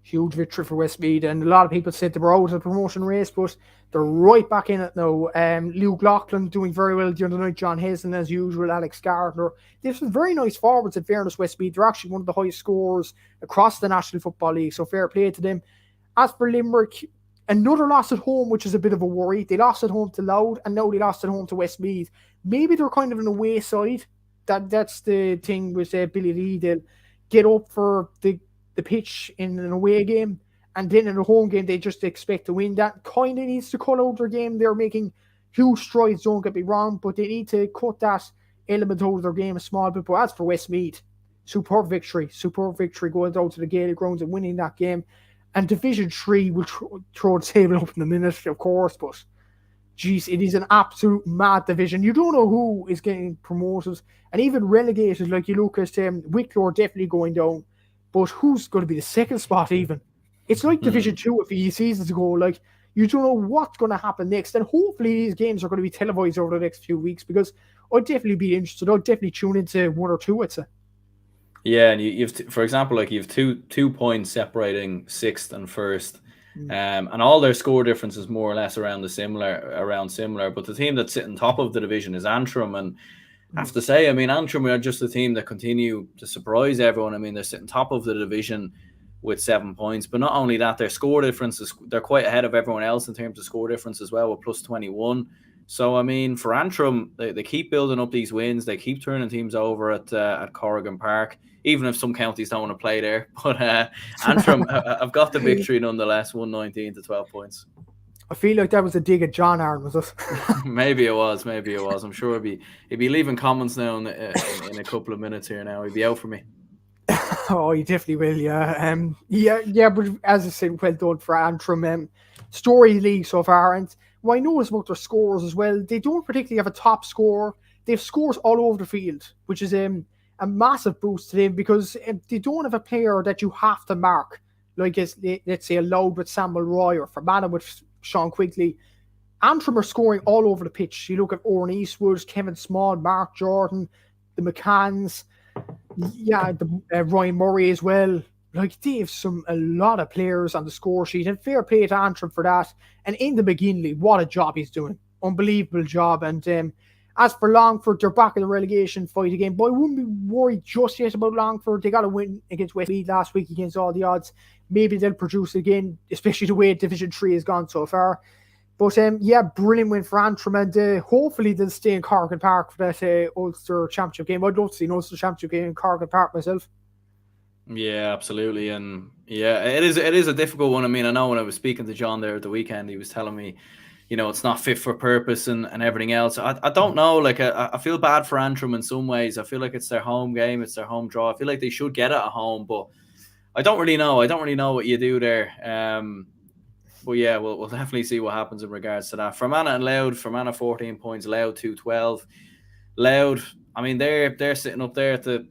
Huge victory for Westmeath, and a lot of people said they were out of the promotion race, but they're right back in it now. Luke Loughlin doing very well the other night, John Hazen as usual, Alex Gardner. There's some very nice forwards in fairness. Westmeath, they're actually one of the highest scorers across the National Football League, so fair play to them. As for Limerick, another loss at home, which is a bit of a worry. They lost at home to Louth, and now they lost at home to Westmeath. Maybe they're kind of an away side. That's the thing with Billy Lee. They'll get up for the pitch in an away game, and then in a home game they just expect to win. That kind of needs to cut out their game. They're making huge strides, don't get me wrong, but they need to cut that element out of their game a small bit. But as for Westmeath, superb victory going down to the Gaelic grounds and winning that game. And Division 3 will throw the table up in a minute, of course, but geez, it is an absolute mad division. You don't know who is getting promoted and even relegated. Like, you look at Wicklow definitely going down, but who's going to be the second spot even? It's like Division 2 a few seasons ago. Like, you don't know what's going to happen next. And hopefully these games are going to be televised over the next few weeks, because I'd definitely be interested. I'd definitely tune into 1 or 2, I'd say. Yeah, and you've for example, like, you've two points separating 6th and 1st. And all their score difference is more or less around similar. But the team that's sitting top of the division is Antrim, and I have to say, I mean, Antrim are just a team that continue to surprise everyone. I mean, they're sitting top of the division with 7 points, but not only that, their score differences, they're quite ahead of everyone else in terms of score difference as well, with plus 21. So, I mean, for Antrim, they keep building up these wins. They keep turning teams over at Corrigan Park, even if some counties don't want to play there. But Antrim have got the victory nonetheless, 119 to 12 points. I feel like that was a dig at John Aaron, was it? Maybe it was. I'm sure he'd be leaving comments now in a couple of minutes here now. He'd be out for me. Oh, he definitely will, yeah. Yeah, but as I said, well done for Antrim. Story league so far, and what I notice about their scores as well, they don't particularly have a top scorer. They have scores all over the field, which is a massive boost to them, because they don't have a player that you have to mark, like let's say a Loud with Samuel Roy or Fermanagh with Sean Quigley. Antrim are scoring all over the pitch. You look at Oran Eastwood, Kevin Small, Mark Jordan, the McCanns, the Ryan Murray as well. Like, they have a lot of players on the score sheet, and fair play to Antrim for that. And in the McGinley, what a job he's doing. Unbelievable job. And as for Longford, they're back in the relegation fight again. But I wouldn't be worried just yet about Longford. They got a win against Westmeath last week against all the odds. Maybe they'll produce again, especially the way Division 3 has gone so far. But brilliant win for Antrim, and hopefully they'll stay in Cork Park for that Ulster Championship game. I'd love to see an Ulster Championship game in Cork Park myself. Yeah, absolutely. And yeah, it is a difficult one. I mean, I know when I was speaking to John there at the weekend, he was telling me, it's not fit for purpose and everything else. I don't know. Like, I feel bad for Antrim in some ways. I feel like it's their home game, it's their home draw. I feel like they should get it at home, but I don't really know. I don't really know what you do there. But yeah, we'll definitely see what happens in regards to that. Fermanagh and Louth, Fermanagh 14 points, Louth 212. Louth, I mean, they're sitting up there at the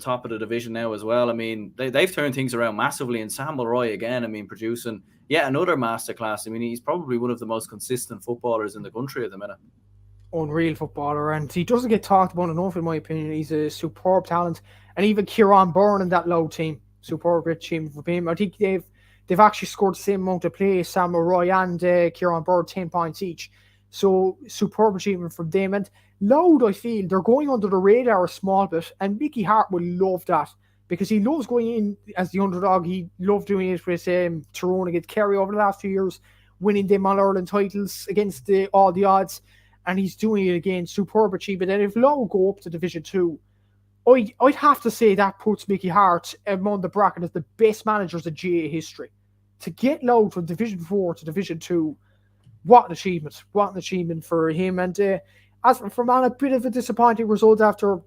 top of the division now as well. I mean, they've turned things around massively. And Sam Mulroy again, I mean, producing yet another masterclass. I mean, he's probably one of the most consistent footballers in the country at the minute. Unreal footballer, and he doesn't get talked about enough, in my opinion. He's a superb talent, and even Kieran Byrne in that low team, superb achievement for him. I think they've actually scored the same amount of play, Sam Roy and Kieran Byrne, 10 points each. So superb achievement from them. And Loud, I feel they're going under the radar a small bit, and Mickey Hart will love that because he loves going in as the underdog. He loved doing it with Tyrone against Kerry over the last few years, winning them All Ireland titles against all the odds, and he's doing it again. Superb achievement. And if Low go up to Division 2, I'd have to say that puts Mickey Hart among the bracket as the best managers in GAA history. To get Low from Division 4 to Division 2, what an achievement. What an achievement for him. And as for Man, a bit of a disappointing result after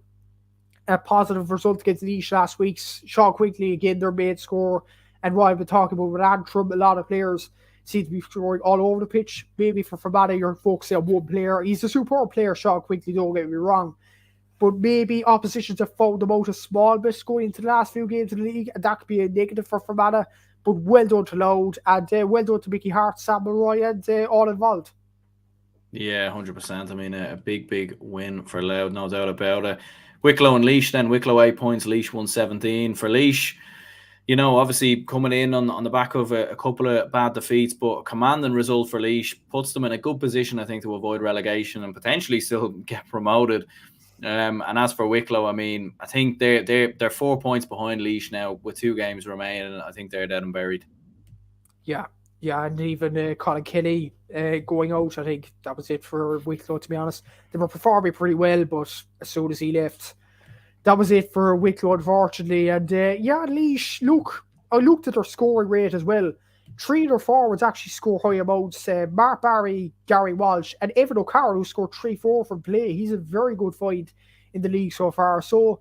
a positive result against Laois last week. Shaw Quigley, again, their main score. And what I've been talking about with Antrim, a lot of players seem to be scoring all over the pitch. Maybe for Fermanagh, you're focusing on one player. He's a superb player, Shaw Quigley, don't get me wrong. But maybe oppositions have found them out a small bit going into the last few games of the league, and that could be a negative for Fermanagh. But well done to Loud, and well done to Mickey Hart, Sam Mulroy, and all involved. Yeah, 100%. I mean, a big win for Louth, no doubt about it. Wicklow and Laois then. Wicklow 8 points, Laois 117. For Laois, obviously coming in on the back of a couple of bad defeats, but a commanding result for Laois puts them in a good position, I think, to avoid relegation and potentially still get promoted. And as for Wicklow, I mean, I think they're 4 points behind Laois now with 2 games remaining. I think they're dead and buried. Yeah, and even Colin Kelly going out, I think that was it for Wicklow, to be honest. They were performing pretty well, but as soon as he left, that was it for Wicklow, unfortunately. And Laois, look, I looked at their scoring rate as well. 3 of their forwards actually score high amounts. Mark Barry, Gary Walsh, and Evan O'Carroll, who scored 3-4 from play. He's a very good find in the league so far. So,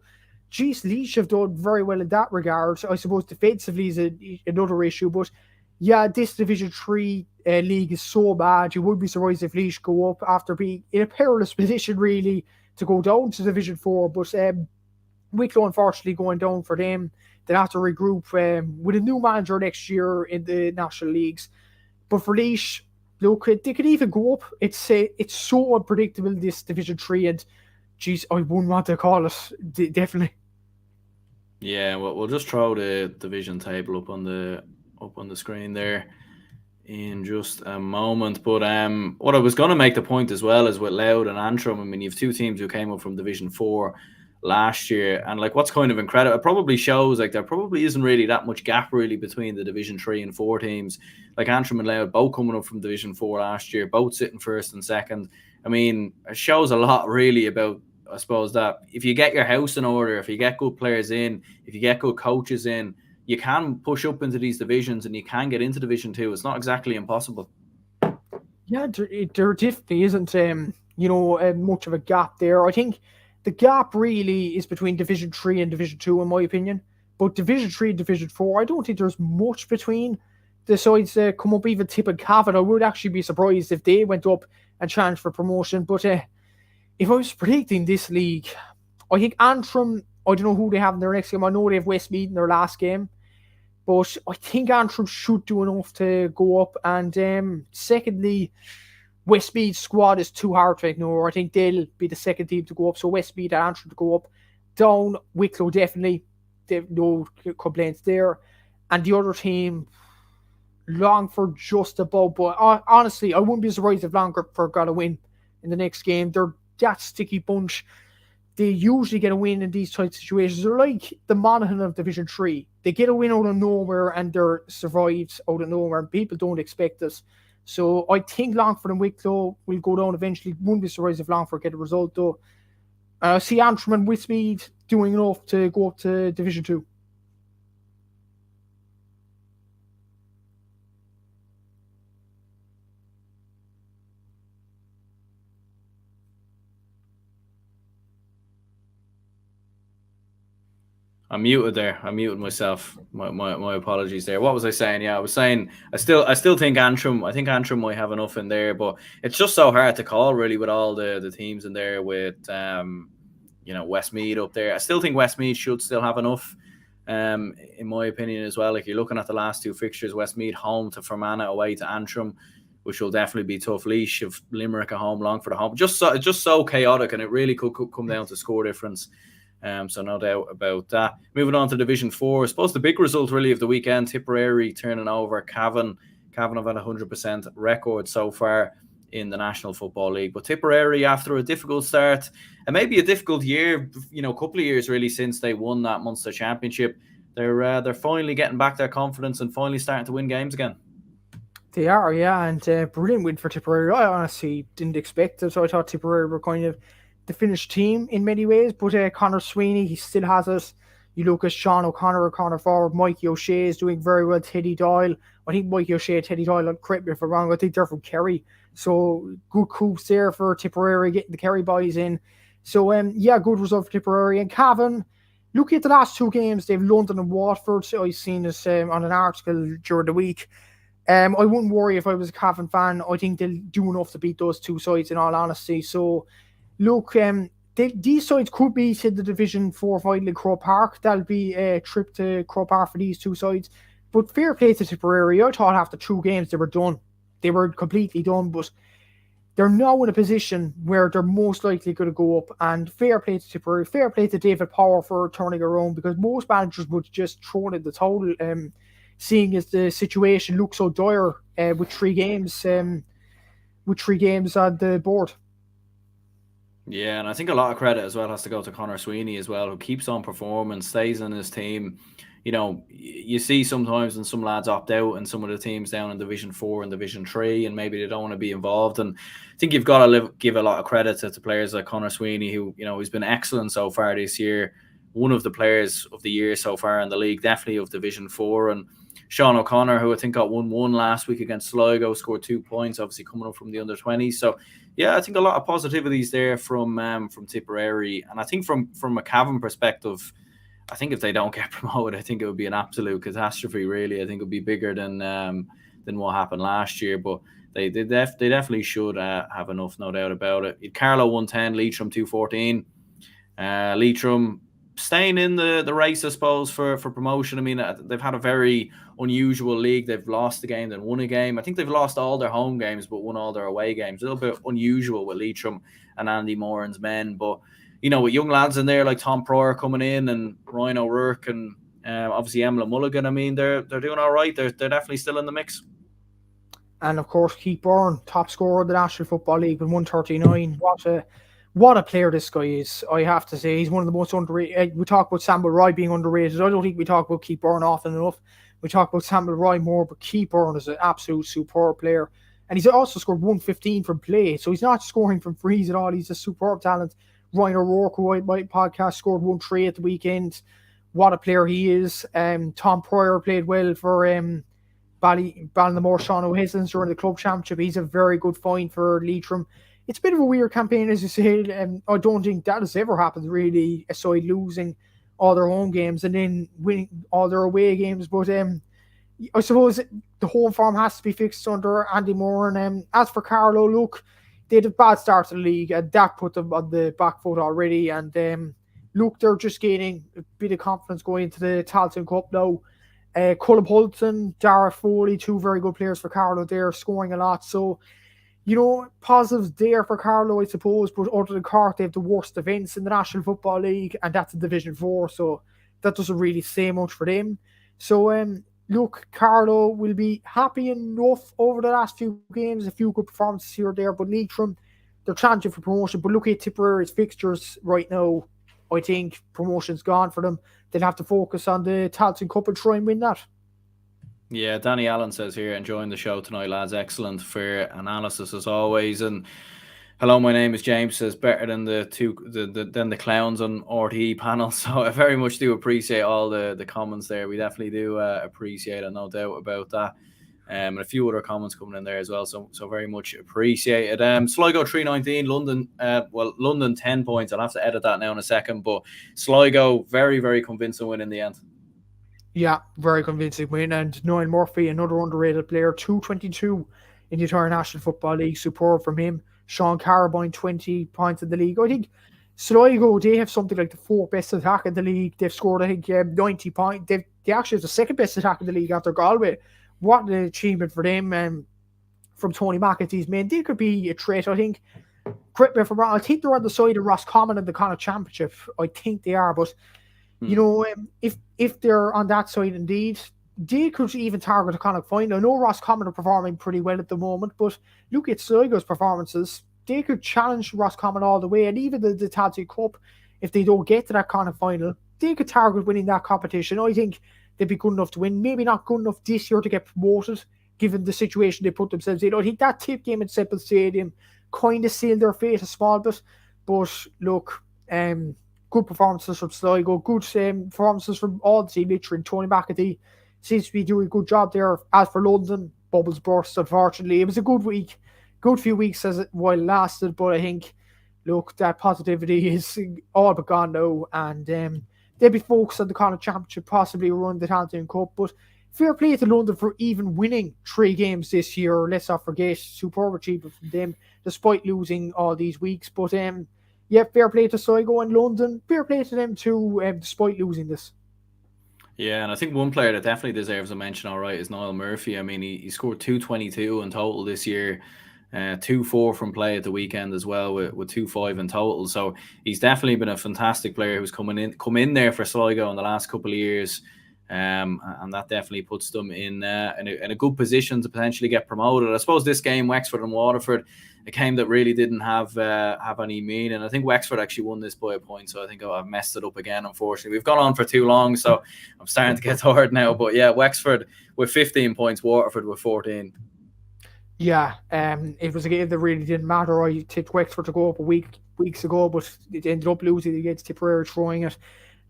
geez, Laois have done very well in that regard. I suppose defensively is another issue, but yeah, this Division 3 league is so bad. You wouldn't be surprised if Laois go up after being in a perilous position, really, to go down to Division 4. But Wicklow, unfortunately, going down for them. They'll have to regroup with a new manager next year in the National Leagues. But for Laois, look, they could even go up. It's so unpredictable, this Division 3, and geez, I wouldn't want to call it, definitely. Yeah, well, we'll just throw the division table up on the screen there in just a moment. But what I was going to make the point as well is with Louth and Antrim. I mean, you have 2 teams who came up from Division 4 last year, and like what's kind of incredible, it probably shows like there probably isn't really that much gap really between the Division 3 and 4 teams. Like Antrim and Louth both coming up from Division 4 last year, both sitting first and second. I mean, it shows a lot really about, I suppose, that if you get your house in order, if you get good players in, if you get good coaches in, you can push up into these divisions and you can get into Division 2. It's not exactly impossible. Yeah, there definitely isn't, much of a gap there. I think the gap really is between Division 3 and Division 2, in my opinion. But Division 3 and Division 4, I don't think there's much between the sides that come up. Even Tipp and Cavan, I would actually be surprised if they went up and challenged for promotion. But if I was predicting this league, I think Antrim, I don't know who they have in their next game. I know they have Westmeath in their last game. But I think Antrim should do enough to go up. And secondly, Westmeath's squad is too hard to ignore. I think they'll be the second team to go up. So Westmeath and Antrim to go up. Down, Wicklow definitely. No complaints there. And the other team, Longford just above. But honestly, I wouldn't be surprised if Longford got a win in the next game. They're that sticky bunch. They usually get a win in these type of situations. They're like the Monaghan of Division 3. They get a win out of nowhere and they're survived out of nowhere and people don't expect this. So I think Longford and Wicklow will go down eventually. Wouldn't be surprised if Longford get a result though. See Antrim and Westmeath doing enough to go up to Division 2. I'm muted there. I muted myself. My apologies there. What was I saying? Yeah, I was saying I still think Antrim. I think Antrim might have enough in there, but it's just so hard to call really with all the teams in there with Westmeath up there. I still think Westmeath should still have enough. In my opinion as well. Like you're looking at the last two fixtures, Westmeath home to Fermanagh, away to Antrim, which will definitely be tough. Laois of Limerick at home, Longford at home. Just so chaotic, and it really could come down to score difference. So no doubt about that. Moving on to Division 4, I suppose the big result really of the weekend, Tipperary turning over Cavan. Cavan have had 100% record so far in the National Football League. But Tipperary, after a difficult start, and maybe a difficult year, a couple of years really since they won that Munster Championship, they're finally getting back their confidence and finally starting to win games again. They are, yeah, and brilliant win for Tipperary. I honestly didn't expect it, so I thought Tipperary were kind of the finished team in many ways, but Conor Sweeney, he still has it. You look at Sean O'Connor, corner forward, Mikey O'Shea is doing very well, Teddy Doyle. I think Mikey O'Shea, Teddy Doyle, correct me if I'm wrong, I think they're from Kerry. So good coups there for Tipperary, getting the Kerry boys in. So good result for Tipperary. And Cavan, looking at the last two games, they've London and Watford. So I've seen this on an article during the week. I wouldn't worry if I was a Cavan fan. I think they'll do enough to beat those two sides in all honesty. So look, these sides could be to the Division 4 final in Croke Park. That'll be a trip to Croke Park for these two sides. But fair play to Tipperary. I thought after two games they were done. They were completely done, but they're now in a position where they're most likely going to go up. And fair play to Tipperary. Fair play to David Power for turning around, because most managers would just throw in the towel, seeing as the situation looks so dire with three games on the board. Yeah, and I think a lot of credit as well has to go to Conor Sweeney as well, who keeps on performing, stays in his team. You see sometimes when some lads opt out and some of the teams down in Division 4 and Division 3, and maybe they don't want to be involved. And I think you've got to give a lot of credit to players like Conor Sweeney, who, he's been excellent so far this year. One of the players of the year so far in the league, definitely of Division 4. And Sean O'Connor, who I think got 1-1 last week against Sligo, scored 2 points, obviously coming up from the under-20s. So, yeah, I think a lot of positivities there from Tipperary. And I think from a Cavan perspective, I think if they don't get promoted, I think it would be an absolute catastrophe, really. I think it would be bigger than what happened last year. But they definitely should have enough, no doubt about it. Carlow 110, Leitrim 214. Leitrim staying in the race, I suppose, for promotion. I mean, they've had a very unusual league. They've lost a game, then won a game. I think they've lost all their home games, but won all their away games. A little bit unusual with Leitrim and Andy Moran's men. But, with young lads in there like Tom Pryor coming in and Ryan O'Rourke and obviously Emma Mulligan, I mean, they're doing all right. They're definitely still in the mix. And, of course, Keith Byrne, top scorer of the National Football League with 139. What a player this guy is, I have to say. He's one of the most underrated. We talk about Samuel Roy being underrated. I don't think we talk about Keith Byrne often enough. We talk about Samuel Roy more, but Keith Byrne is an absolute superb player. And he's also scored 115 from play, so he's not scoring from frees at all. He's a superb talent. Ryan O'Rourke, who I might podcast, scored 1-3 at the weekend. What a player he is. Tom Pryor played well for Ballinamore Sean O'Hislan's during the club championship. He's a very good find for Leitrim. It's a bit of a weird campaign, as you say. I don't think that has ever happened, really, a side losing all their home games and then winning all their away games. But I suppose the home form has to be fixed under Andy Moore. And as for Carlow, look, they had a bad start to the league, and that put them on the back foot already. And look, they're just gaining a bit of confidence going into the Tailteann Cup now. Cullum Hulton, Dara Foley, two very good players for Carlow. They're scoring a lot. So, positives there for Carlow, I suppose, but other than Cork, they have the worst events in the National Football League, and that's in Division 4, so that doesn't really say much for them. So, look, Carlow will be happy enough over the last few games, a few good performances here or there, but Leitrim, they're challenging for promotion. But look at Tipperary's fixtures right now. I think promotion's gone for them. They'll have to focus on the Tailteann Cup and try and win that. Yeah, Danny Allen says here, enjoying the show tonight, lads. Excellent, fair analysis as always. And hello, my name is James. Says better than the clowns on RTE panel. So I very much do appreciate all the comments there. We definitely do appreciate it, no doubt about that. And a few other comments coming in there as well, so very much appreciated. Sligo 319, London, London 10 points. I'll have to edit that now in a second, but Sligo, very, very convincing win in the end. Yeah, very convincing win. And Noel Murphy, another underrated player, 222 in the entire National Football League. Superb from him. Sean Carabine, 20 points in the league. I think Sligo, they have something like the fourth best attack in the league. They've scored, I think, 90 points. They actually have the second best attack in the league after Galway. What an achievement for them. From Tony McAtee's men, they could be a threat, I think. Correct me if I'm wrong. I think they're on the side of Roscommon in the Connacht Championship. I think they are, but you know, if they're on that side indeed, they could even target a Connacht final. I know Roscommon are performing pretty well at the moment, but look at Sligo's performances. They could challenge Roscommon all the way, and even the Tadsy Cup, if they don't get to that Connacht final, they could target winning that competition. I think they'd be good enough to win. Maybe not good enough this year to get promoted, given the situation they put themselves in. I think that Tipp game at Semple Stadium kind of sealed their fate a small bit. But look, good performances from Sligo, good performances from all the team, literally. Tony McAtee seems to be doing a good job there. As for London, bubbles burst, unfortunately. It was a good week, good few weeks as it while it lasted, but I think, look, that positivity is all but gone now, and they'll be focused on the Connacht Championship, possibly run the Tansy Cup, but fair play to London for even winning 3 games this year. Let's not forget, superb achievement from them, despite losing all these weeks. But yeah, fair play to Sligo and London. Fair play to them too, despite losing this. Yeah, and I think one player that definitely deserves a mention, all right, is Noel Murphy. I mean, he scored 222 in total this year. 2-4 from play at the weekend as well, with 2-5 in total. So he's definitely been a fantastic player who's come in there for Sligo in the last couple of years. And that definitely puts them in a good position to potentially get promoted. I suppose this game, Wexford and Waterford, a game that really didn't have any meaning. I think Wexford actually won this by a point, so I think I've messed it up again, unfortunately. We've gone on for too long, so I'm starting to get tired now. But yeah, Wexford with 15 points, Waterford with 14. Yeah, it was a game that really didn't matter. I tipped Wexford to go up weeks ago, but it ended up losing against Tipperary, throwing it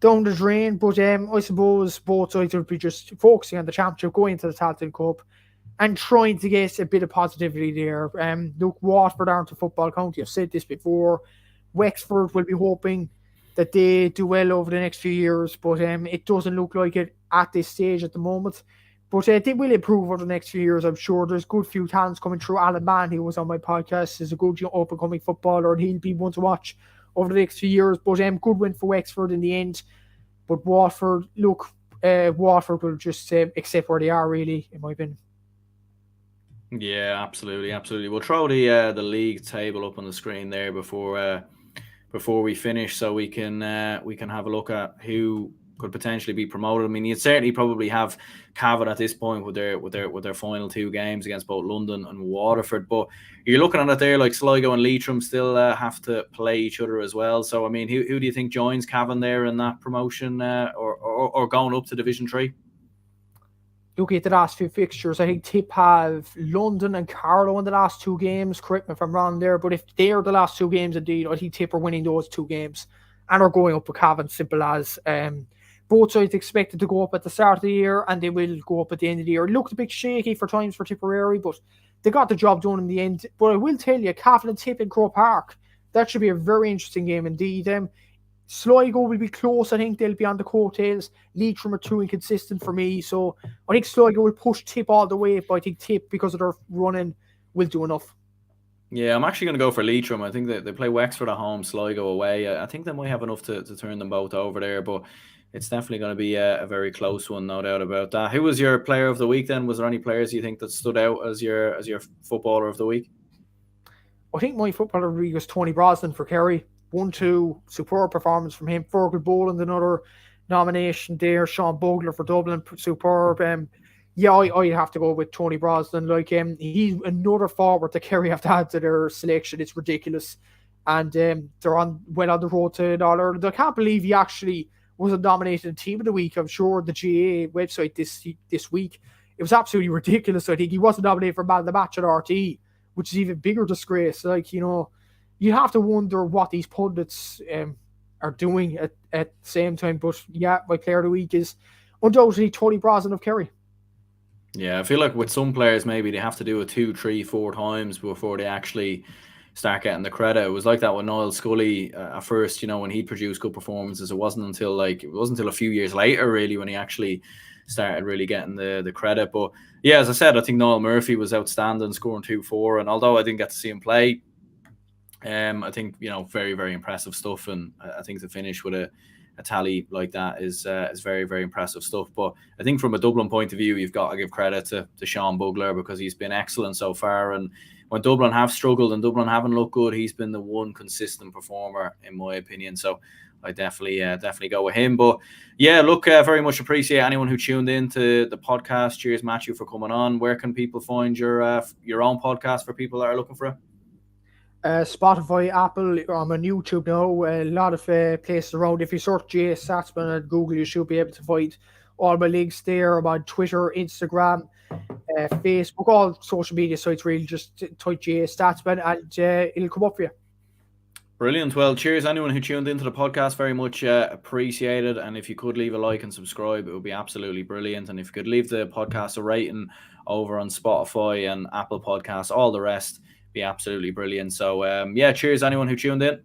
down the drain. But I suppose both sides would be just focusing on the championship, going into the Tailteann Cup, and trying to get a bit of positivity there. Look, Waterford aren't a football county. I've said this before. Wexford will be hoping that they do well over the next few years, but it doesn't look like it at this stage at the moment. But they will improve over the next few years, I'm sure. There's good few talents coming through. Alan Mann, who was on my podcast, is a good up-and-coming footballer, and he'll be one to watch over the next few years. But good win for Wexford in the end. But Waterford, look, Waterford will just accept where they are, really, in my opinion. Yeah, absolutely. We'll throw the league table up on the screen there before we finish, so we can have a look at who could potentially be promoted. I mean, you'd certainly probably have Cavan at this point with their final 2 games against both London and Waterford. But you're looking at it there, like Sligo and Leitrim still have to play each other as well. So I mean, who do you think joins Cavan there in that promotion or going up to Division 3? Looking at the last few fixtures, I think Tipp have London and Carlow in the last 2 games. Correct me if I'm wrong there, but if they're the last 2 games indeed, I think Tipp are winning those 2 games and are going up with Cavan, simple as. Both sides expected to go up at the start of the year, and they will go up at the end of the year. It looked a bit shaky for times for Tipperary, but they got the job done in the end. But I will tell you, Cavan and Tipp in Croke Park, that should be a very interesting game indeed. Sligo will be close. I think they'll be on the coattails. Leitrim are too inconsistent for me, so I think Sligo will push Tipp all the way, but I think Tipp, because of their running, will do enough. Yeah, I'm actually going to go for Leitrim. I think that they play Wexford at home, Sligo away. I think they might have enough to turn them both over there, but it's definitely going to be a very close one, no doubt about that. Who was your player of the week then? Was there any players you think that stood out as your footballer of the week? I think my footballer of the week was Tony Brosnan for Kerry. 1-2, superb performance from him. Fergal Boland, another nomination there. Sean Bugler for Dublin, superb. Yeah, I have to go with Tony Brosnan. Like, he's another forward that Kerry have to add to their selection. It's ridiculous. And they're on the road to All-Ireland. I can't believe he actually was a nominated team of the week. I'm sure the GAA website this week, it was absolutely ridiculous. I think he wasn't nominated for man of the match at RT, which is even bigger disgrace. Like, you have to wonder what these pundits are doing at the same time. But yeah, my player of the week is undoubtedly Tony Brosnan of Kerry. Yeah, I feel like with some players, maybe they have to do it 2, 3, 4 times before they actually start getting the credit. It was like that with Niall Scully at first, when he produced good performances. It wasn't until a few years later, really, when he actually started really getting the credit. But yeah, as I said, I think Niall Murphy was outstanding, scoring 2-4. And although I didn't get to see him play, I think very, very impressive stuff, and I think to finish with a tally like that is very, very impressive stuff. But I think from a Dublin point of view, you've got to give credit to Sean Bugler, because he's been excellent so far. And when Dublin have struggled and Dublin haven't looked good, he's been the one consistent performer, in my opinion. So I definitely go with him. But yeah, look, very much appreciate anyone who tuned in to the podcast. Cheers, Matthew, for coming on. Where can people find your own podcast for people that are looking for it? Spotify, Apple. I'm on YouTube now. A lot of places around. If you search GAA Statsman at Google, you should be able to find all my links there. I'm on Twitter, Instagram, Facebook, all social media sites. Really, just type GAA Statsman and it'll come up for you. Brilliant. Well, cheers anyone who tuned into the podcast. Very much appreciated. And if you could leave a like and subscribe, it would be absolutely brilliant. And if you could leave the podcast a rating over on Spotify and Apple Podcasts, all the rest, be absolutely brilliant. So, cheers anyone who tuned in.